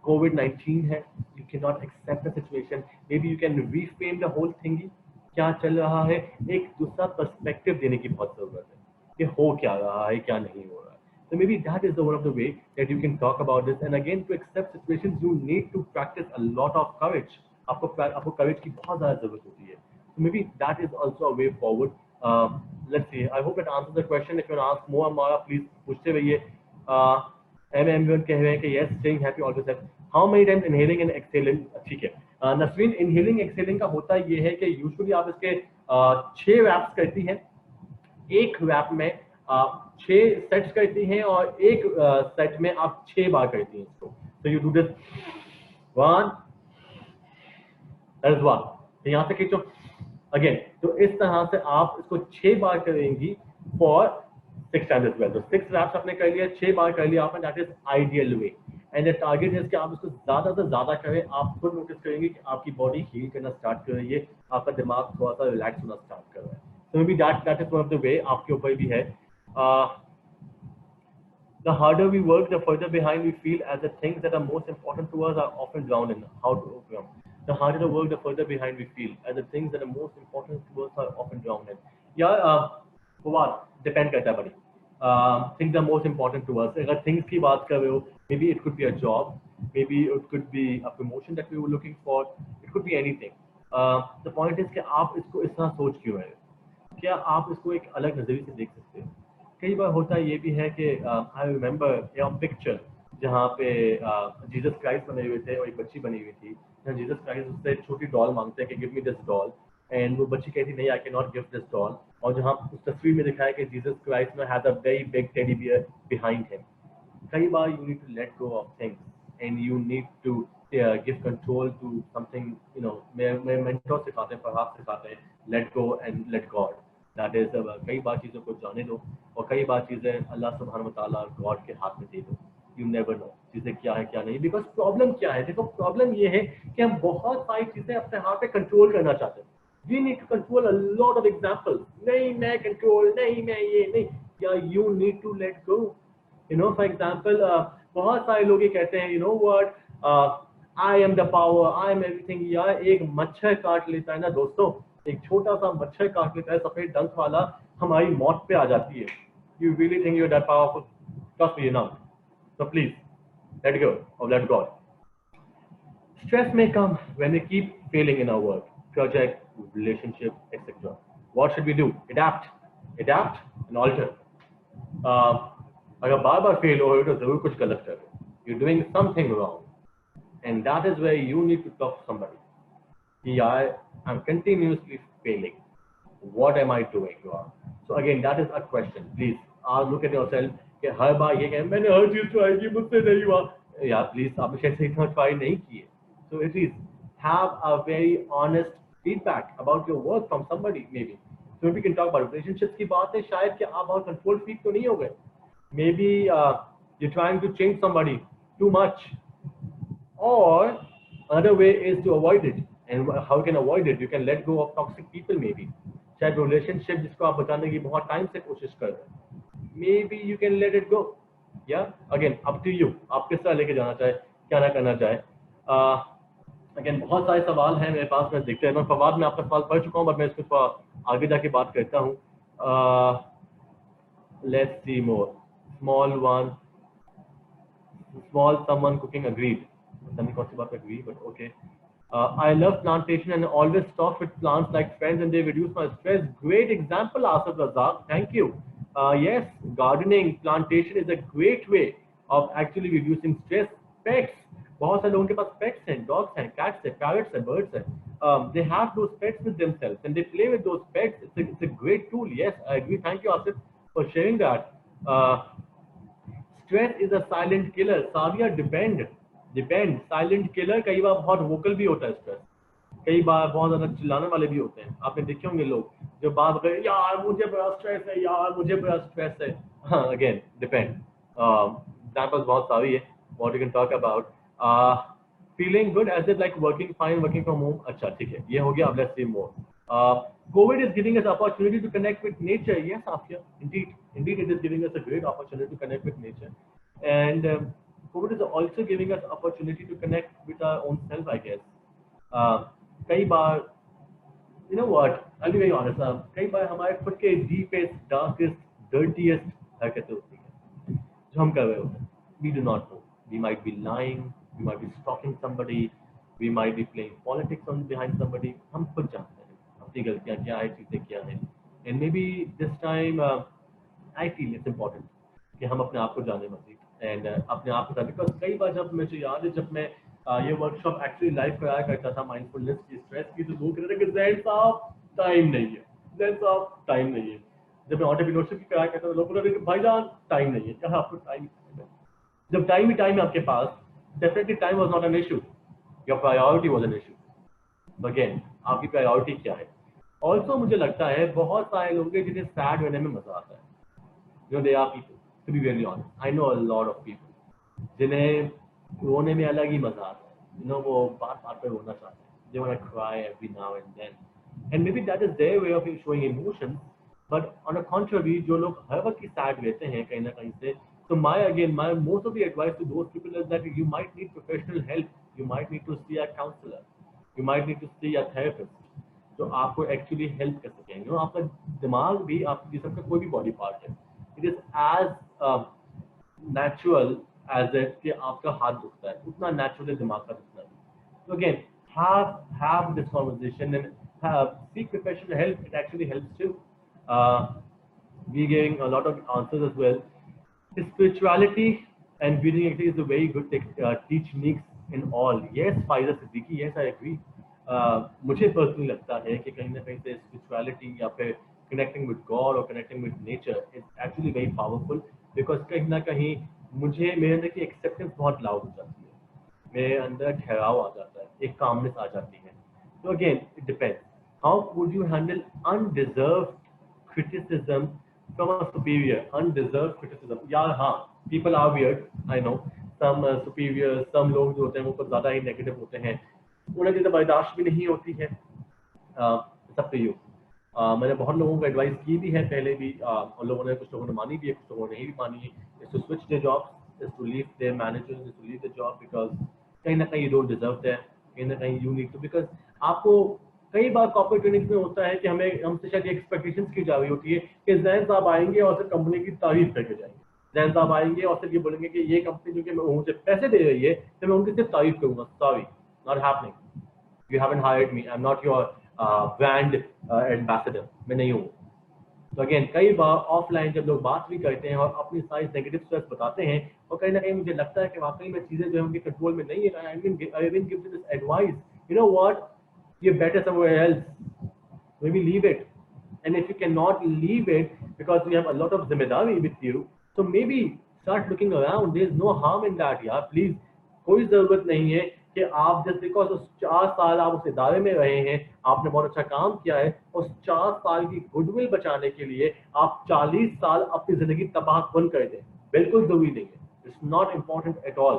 B: कोविड-19 है, you can not accept the situation, maybe you can reframe the whole thing. क्या चल रहा है, एक दूसरा पर्सपेक्टिव देने की बहुत जरूरत है कि हो क्या रहा है, क्या नहीं हो रहा है। So maybe that is the one of the way that you can talk about this. And again, to accept situations, you need to practice a lot of courage. आपको courage की बहुत ज़्यादा ज़रूरत होती है. So maybe that is also a way forward. Let's see. I hope that answers the question. If you want to ask more, Amara, please पूछते रहिए. M कह रहे हैं कि yes, staying happy always happy. How many times inhaling and exhaling? ठीक है. नसरीन, inhaling exhaling का होता ये है कि usually आप इसके 6 reps करती हैं. एक रैप में आप 6 सेट्स करती हैं और एक सेट में आप 6 बार करती हैं इसको। तो you do this 1, that is 1, तो यहाँ से खींचो अगेन। तो इस तरह से आप इसको 6 बार करेंगी फॉर 6 टाइम्स एज वेल। तो 6 रैप्स आपने कर लिया, 6 बार कर लिया आपने, that is ideal way. And the target है कि आप इसको ज्यादा से ज्यादा करें। आप खुद नोटिस करेंगे कि आपकी बॉडी हील करना स्टार्ट कर रही है, आपका दिमाग थोड़ा सा रिलैक्स होना स्टार्ट कर रहा है। So maybe that is one of the way, आपके ऊपर भी है। The harder we work, the further behind we feel, as the things that are most important to us are often drowned in how to overcome. The harder the work, the further behind we feel, as the things that are most important to us are often drowned in. यार वो बात डिपेंड करता है बड़ी। Things are most important to us. अगर things की बात कर रहे हो, maybe it could be a job, maybe it could be a promotion that we were looking for, it could be anything. The point is कि आप इसको इस तरह सोच क्यों रहे हो? क्या आप इसको एक अलग नजरिए से देख सकते हैं? कई बार होता ये भी है कि आई रिमेम्बर ए पिक्चर जहाँ पे जीसस क्राइस्ट बने हुए थे और एक बच्ची बनी हुई थी, जहाँ जीसस क्राइस्ट उससे छोटी डॉल मांगते हैं कि give me this doll, and वो बच्ची कहती नहीं, I can not give this doll. और जहाँ उस तस्वीर में दिखाया कि जीसस क्राइस्ट में had a very big teddy bear behind him. कई बार you need to let go of things and you need to give control to something. मेरे मेंटोर सिखाते हैं, फरहाद सिखाते हैं, let go and let God. That is, कई बार चीज़ों को जाने दो और कई बार चीज़ें अल्लाह सुब्हानहू व तआला गॉड के हाथ में दे दो. You never know चीज़ें क्या है क्या नहीं. बिकॉज प्रॉब्लम क्या है, देखो प्रॉब्लम ये है कि हम बहुत सारी चीज़ें अपने हाथ पे कंट्रोल करना चाहते हैं. We need to control a lot of examples. नहीं मैं कंट्रोल, नहीं मैं ये नहीं. Yeah, you need to let go. For example, बहुत सारे लोग ये कहते हैं, what, I am the power, I am everything. यार एक मच्छर काट लेता है ना दोस्तों, एक छोटा सा मच्छर काट लेता है सफेद डंक वाला, हमारी मौत पे आ जाती है. You really think you're that powerful? Trust me, you're not. So please, let go or let God. Stress may come when we keep failing in our work, project, relationship, etc. What should we do? Adapt and alter. अगर बार बार फेल हो रहे हो तो जरूर कुछ गलत कर रहे हो. You're doing something wrong, and that is where you need to talk to somebody. I'm continuously failing. What am I doing wrong? So again, that is a question. Please, look at yourself. कि हर बार ये कहें मैंने हर चीज ट्राई की मुझसे नहीं हुआ. यार प्लीज आपने शायद इतना ट्राई नहीं किए. So at least have a very honest feedback about your work from somebody maybe. So we can talk about relationships की बात है, शायद कि आप बहुत control freak तो नहीं हो गए. Maybe you're trying to change somebody too much, or another way is to avoid it. And how you can avoid it? You can let go of toxic people maybe. शायद relationship जिसको आप बचाने की बहुत टाइम से कोशिश कर रहे हैं, maybe you can let it go. Yeah, again up to you. आप किस तरह लेके जाना चाहे, क्या ना करना चाहे. अगेन बहुत सारे सवाल हैं मेरे पास, मैं देखते हैं. मैं फवाद में आपका सवाल पढ़ चुका हूँ, बट मैं इसको थोड़ा आगे जाके बात करता हूँ. Let's see more. Small someone cooking agreed. Then कौन सी बात agree, but okay. I love plantation and always talk with plants like friends and they reduce my stress. Great example, Asad Razak. Thank you. Yes, gardening, plantation is a great way of actually reducing stress. Pets. बहुत सारे लोगों के पास pets हैं, dogs हैं, cats हैं, parrots हैं, birds हैं. They have those pets with themselves and they play with those pets. It's a great tool. Yes, I agree. Thank you, Asif, for sharing that. Stress is a silent killer. Sadia, depend. Silent killer कई बार बहुत vocal भी होता है stress. कई बार बहुत ज़्यादा चिल्लाने वाले भी होते हैं. आपने देखे होंगे लोग जो बात करें, यार मुझे बड़ा stress है, यार मुझे बड़ा stress है. Again, depend. Examples बहुत सारी है. What you can talk about. Feeling good as if like working fine, working from home. अच्छा ठीक है, ये हो गया. अब let's see more. COVID is giving us opportunity to connect with nature. Yes, Afia, indeed it is giving us a great opportunity to connect with nature. And COVID is also giving us opportunity to connect with our own self, I guess. कई बार, you know what, I'll be very honest, कई बार हमारे खुद के deepest, darkest, dirtiest हरकतें होती हैं जो हम कर रहे होते हैं. We do not know. We might be lying, we might be stalking somebody, we might be playing politics on behind somebody. हम खुद जानते हैं अपनी गलतियाँ क्या है, चीज़ें क्या हैं. And maybe this time I feel it's important कि हम अपने आप को जाने मजीद and अपने आप के साथ. बिकॉज कई बार जब मुझे याद है जब मैं ये वर्कशॉप एक्चुअली लाइव कराया करता था माइंडफुलनेस की, स्ट्रेस की, तो लोग कहते थे कि जैन साहब टाइम नहीं है, जैन साहब टाइम नहीं है. जब मैं एंटरप्रेन्योरशिप की कराया करता था लोग बोलते थे कि भाईजान टाइम नहीं है. कहाँ आपको टाइम? जब टाइम ही टाइम है आपके पास, definitely time was not an issue, your priority was an issue. Again आपकी प्रायोरिटी क्या है? ऑल्सो मुझे लगता है बहुत सारे लोग हैं जिन्हें सैड होने में मजा आता है. You know, they are people, to be very honest. I know a lot of people जिन्हें रोने में अलग ही मजा आता है. You know, वो बात बात पे रोना चाहते हैं. They want to cry every now and then. And maybe that is their way of showing emotion. But on the contrary, जो लोग हर वक्त की sad रहते हैं कहीं ना कहीं से, so my most of the advice to those people is that you might need professional help. You might need to see a counselor. You might need to see a therapist. जो आपको actually help कर सकें. You know, आपका दिमाग भी आपके जिस्म का कोई भी body part है. It is as natural as if कि आपका हाथ दुखता है, उतना natural है दिमाग का दुखना भी. So again, have this conversation and seek professional help. It actually helps too. We're getting a lot of answers as well. Spirituality and breathing actually is a very good techniques in all. Yes, Faiza Siddiqui, yes, I agree. मुझे पर्सनली लगता है कि कहीं ना कहीं से स्पिरिचुअलिटी या फिर connecting with God or connecting with nature is actually very powerful, because कहीं ना कहीं मुझे मेरे अंदर की एक्सेप्टेंस बहुत लाउड हो जाती है, मेरे अंदर ठहराव आ जाता है, एक कामनेस आ जाती है. So again, it depends. How would you handle undeserved criticism from a superior? Undeserved criticism. Yeah, हाँ, people are weird. I know. Some superiors, some लोग जो होते हैं वो कुछ ज़्यादा ही नेगेटिव होते हैं, उन्हें चीज़ें बर्दाश्त भी नहीं होती है. सब पे यू मैंने बहुत लोगों को एडवाइस की भी है पहले भी, उन लोगों ने, कुछ लोगों ने मानी भी है, कुछ लोगों ने नहीं भी मानी है. Is to switch their job, is to leave their managers, is to leave their job, because कहीं ना कहीं यू डोंट डिजर्व दैट, कहीं ना कहीं यू नीड टू, बिकॉज आपको कई बार कॉर्पोरेट ट्रेनिंग में होता है कि हमें हमसे शायद एक्सपेक्टेशंस की जा रही होती है कि जैन साहब आएंगे और फिर कंपनी की तारीफ करके जाएंगे, जैन साहब आएंगे और फिर ये बोलेंगे कि ये कंपनी जो कि मुझे पैसे दे रही है तो मैं उनकी सिर्फ तारीफ करूंगा. Sorry, not happening. You haven't hired me. I'm not your brand ambassador. मैं नहीं हूँ. तो अगेन कई बार ऑफलाइन जब लोग बात भी करते हैं और अपनी सारी नेगेटिव स्ट्रेस बताते हैं, और कहीं ना कहीं मुझे लगता है कि वाकई में चीजें जो है उनके कंट्रोल में नहीं है, I even give this advice. You know what? You're better somewhere else. Maybe leave it. And if you cannot leave it because you have a lot of जिम्मेदारी with you, so maybe start looking around. There's no harm in that, यार. Please, कोई जरूरत नहीं है कि आप जस्ट बिकॉज उस 4 साल आप उस इदारे में रहे हैं, आपने बहुत अच्छा काम किया है, उस 4 साल की गुडविल बचाने के लिए आप 40 साल अपनी जिंदगी तबाह कर दें. बिल्कुल जरूरी नहीं है. It's not important at all.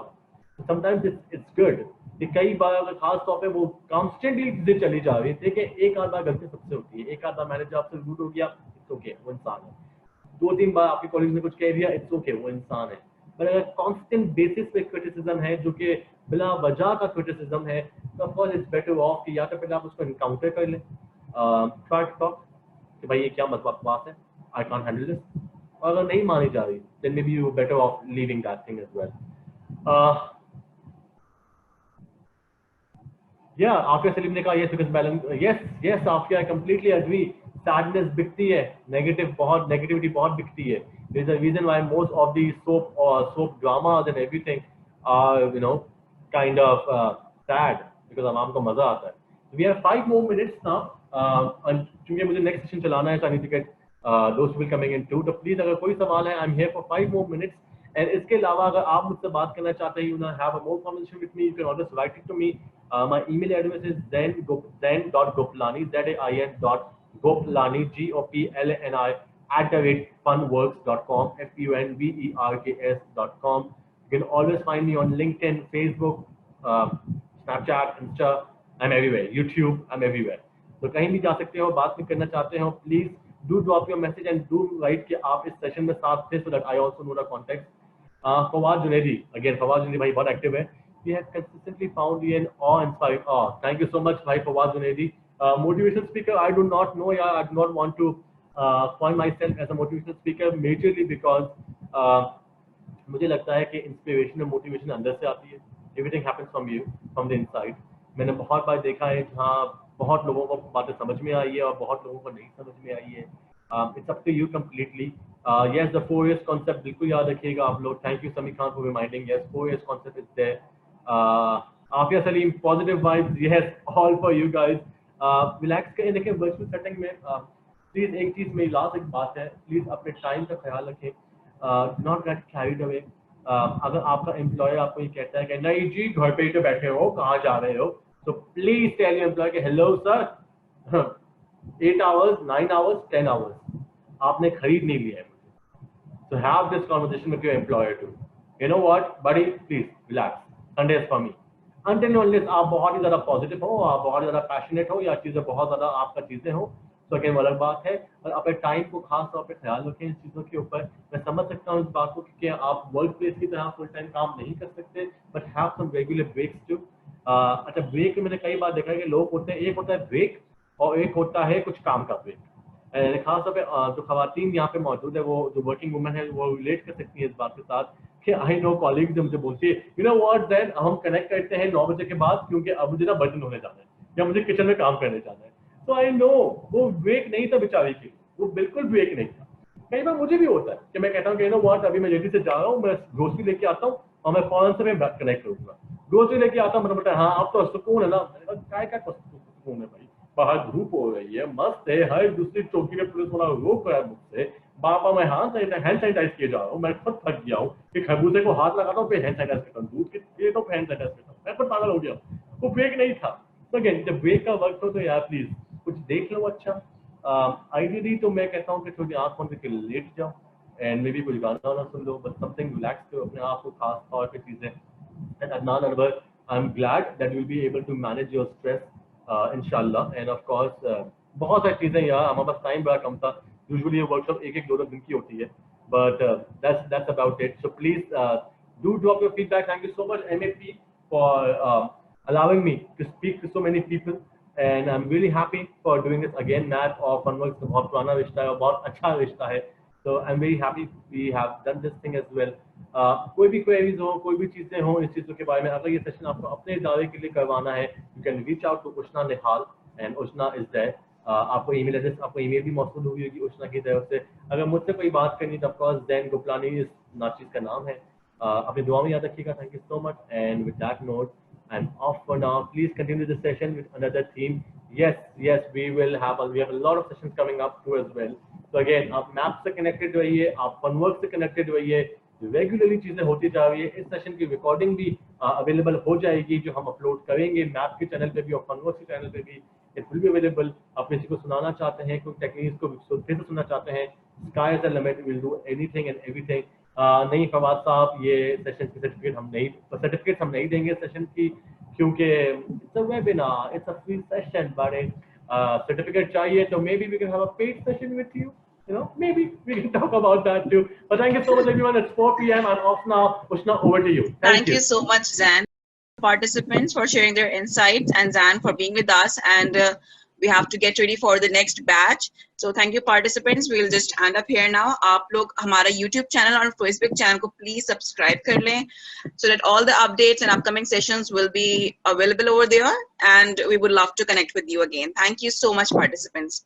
B: Sometimes it's good कि कई बार अगर खास तौर पे वो कॉन्स्टेंटली चीजें चली जा रही है. देखिए, एक आध बार गलती सबसे होती है, एक आध बार मैनेजर आपसे रूड हो गया, इट्स ओके, वो इंसान है. 2-3 बार आपके कॉलेज ने कुछ कह दिया, इट्स ओके, वो इंसान है. पर अगर कांस्टेंट बेसिस पे क्रिटिसिज्म है जो कि बिना वजह का क्रिटिसिज्म है, तो of course it's better of कि या तो पहले आप उसको एनकाउंटर कर लें, ट्राई टू टॉक कि भाई ये क्या बकवास है, आई कांट हैंडल दिस. और अगर नहीं मानी जा रही, then maybe you better off leaving that thing as well. Yeah, Afia Salim ने कहा yes because balance. Yes, Afia, I completely agree. Sadness बिकती है, negativity बहुत बिकती है. There's a reason why most of the soap dramas and everything are, kind of sad, because आवाम को मजा आता है. We have 5 more minutes now. And चूंकि मुझे next session चलाना है, so I need to get those people coming in too. तो please अगर कोई सवाल है, I'm here for 5 more minutes. And इसके अलावा अगर आप मुझसे बात करना चाहते हैं, have a more conversation with me, you can always write it to me. My email address is zain.goplani, zain.goplani, GOPLANI @funworks.com, funverks.com. You can always find me on LinkedIn, Facebook, Snapchat, Insta. I'm everywhere. YouTube, I'm everywhere. तो कहीं भी जा सकते हो, बात भी करना चाहते हो, please do drop your message and do write कि आप इस सेशन में साथ थे, so that I also know the context. Fawaz Junaidi, again, Fawaz Junaidi भाई बहुत active है. We have consistently found you an awe-inspiring. Thank you so much, bhai, Fawaz Junaidi. Motivational speaker, I do not know. Yeah, I do not want to coin myself as a motivational speaker, majorly because मुझे लगता है कि इंस्पिरेशन और मोटिवेशन अंदर से आती है. Everything happens from you, from the inside. मैंने बहुत बार देखा है जहाँ बहुत लोगों को बातें समझ में आई है और बहुत लोगों को नहीं समझ में आई है. It's up to you completely. Yes, the 4 years concept बिल्कुल याद रखिएगा आप लोग. Thank you, Sami Khan, for reminding. Yes, 4 years concept is there. Afia Salim, positive vibes. Yes, all for you guys. Relax करें. देखिए, virtual setting में प्लीज एक चीज मेरी लास्ट एक बात है, प्लीज अपने टाइम का ख्याल रखें. Not get carried away. अगर आपका एम्प्लॉयर आपको ये कहता है कि नहीं जी घर पे ही तो बैठे हो, कहाँ जा रहे हो, तो प्लीज टेल योर एम्प्लॉयर कि hello sir, 8 hours, 9 hours, 10 hours आपने खरीद नहीं लिया है मुझे. So have this conversation with your employer too. You know what, buddy, please relax. Sunday is for me. Until unless आप बहुत ही ज़्यादा पॉजिटिव हो, आप बहुत ज़्यादा पैशनेट हो, या चीज़ें बहुत ज़्यादा आपका चीज़ें हो, तो अगेन वो अलग बात है. और अपने टाइम को खास तौर पे ख्याल रखें इन चीज़ों के ऊपर. मैं समझ सकता हूँ इस बात को कि आप वर्क प्लेस की तरह फुल टाइम काम नहीं कर सकते, but have some regular breaks too. अच्छा, ब्रेक मैंने कई बार देखा है कि लोग होते हैं, एक होता है ब्रेक और एक होता है कुछ काम का ब्रेक. खास तौर पे जो खवातीन यहाँ पे मौजूद है, वो जो वर्किंग वुमेन है, वो रिलेट कर सकती है इस बात के साथ कि आई नो कॉलीग जो मुझे बोलती है, यू नो व्हाट, देन हम कनेक्ट करते हैं 9 बजे के बाद, क्योंकि अब मुझे ना बर्तन धोने जाना है या मुझे किचन में काम करने जाना है. तो आई नो वो ब्रेक नहीं था बेचारी की, वो बिल्कुल ब्रेक नहीं था. कई बार मुझे भी होता है कि मैं कहता हूँ कि नो व्हाट, अभी मैं जल्दी से जा रहा हूँ, मैं ग्रोसरी लेके आता हूँ और मैं फौरन से मैं कनेक्ट करूँगा. ग्रोसरी लेके आता हूँ, मतलब हाँ अब तो सुकून है ना. क्या सुकून है भाई, बाहर धूप हो रही है, मस्त है, हर दूसरी चौकी पे पुलिस वाला रोक रहा है मुझसे, बापा मैं हैंड सैनिटाइज किए जा रहा हूँ, मैं खुद थक गया हूँ कि खरबूजे को हाथ लगाता हूँ फिर हैंड सैनिटाइज करता हूँ, दूध के लिए तो हैंड सैनिटाइज करता हूँ, मैं खुद पागल हो गया। वो ब्रेक नहीं था। तो अगेन जब ब्रेक का वक्त हो तो यार प्लीज कुछ देख लो अच्छा। आइडियली तो मैं कहता हूँ कि थोड़ी आंख बंद करके लेट जाओ एंड मे बी कोई गाना वाना सुन लो, बस समथिंग रिलैक्स करो अपने आप को, खास तौर पे चीजें। And Adnan Anwar, I am glad that you will be able to manage your stress इंशाल्लाह। एंड ऑफ कोर्स बहुत सारी चीजें यार, हमारे पास टाइम बड़ा कम था, यूजुअली ये वर्कशॉप एक एक दो दो दिन की होती है, but that's about it. So please do drop your feedback. Thank you so much MAP for allowing me to speak to so many people, and I'm really happy for doing this again. Matt और Funworks का बहुत पुराना रिश्ता है और बहुत अच्छा रिश्ता है, so I'm very happy we have done this thing as well. कोई भी queries हो, कोई भी चीजें हो इस चीजों के बारे में, अगर ये सेशन आपको अपने इदारे के लिए करवाना है, you can reach out to Ushna Nihal and Ushna is there. आपको ईमेल एड्रेस, आपको ईमेल भी मौसूल हुई होगी उष्णा की तरफ से। अगर मुझसे कोई बात करनी तो ऑफकोर्स जैन गोपलानी इस नाचीज का नाम है। अपनी दुआ में याद रखिएगा। Thank you so much and with that note I am of for now. Please continue this session with another theme. yes we have a lot of sessions coming up too as well. So again आप मैप से कनेक्टेड रहिए, आप फनवर्क से कनेक्टेड रहिए, रेगुलरली चीजें होती जा रही है। इस सेशन की रिकॉर्डिंग भी अवेलेबल हो जाएगी जो हम अपलोड करेंगे मैप के चैनल पे भी और फनवर्क के चैनल पे भी। It will be available. आप किसी को सुनाना चाहते हैं, कोई टेक्निक्स को फिर से सुनना चाहते हैं, sky is the limit, will do anything and everything. नहीं फवाद साहब, ये सेशन की सर्टिफिकेट हम नहीं देंगे सेशन की, क्योंकि it's a webinar, it's a free session, but certificate चाहिए तो maybe we can have a paid session with you. You know, maybe we can talk about that too. But thank you so much, everyone. It's 4 p.m. I'm off now. Ushna, over to you.
A: Thank you so much, Zan. Participants for sharing their insights and Zan for being with us. And we have to get ready for the next batch. So thank you, participants. We'll just end up here now. आप लोग हमारा YouTube channel और Facebook channel को please subscribe कर लें, so that all the updates and upcoming sessions will be available over there. And we would love to connect with you again. Thank you so much, participants.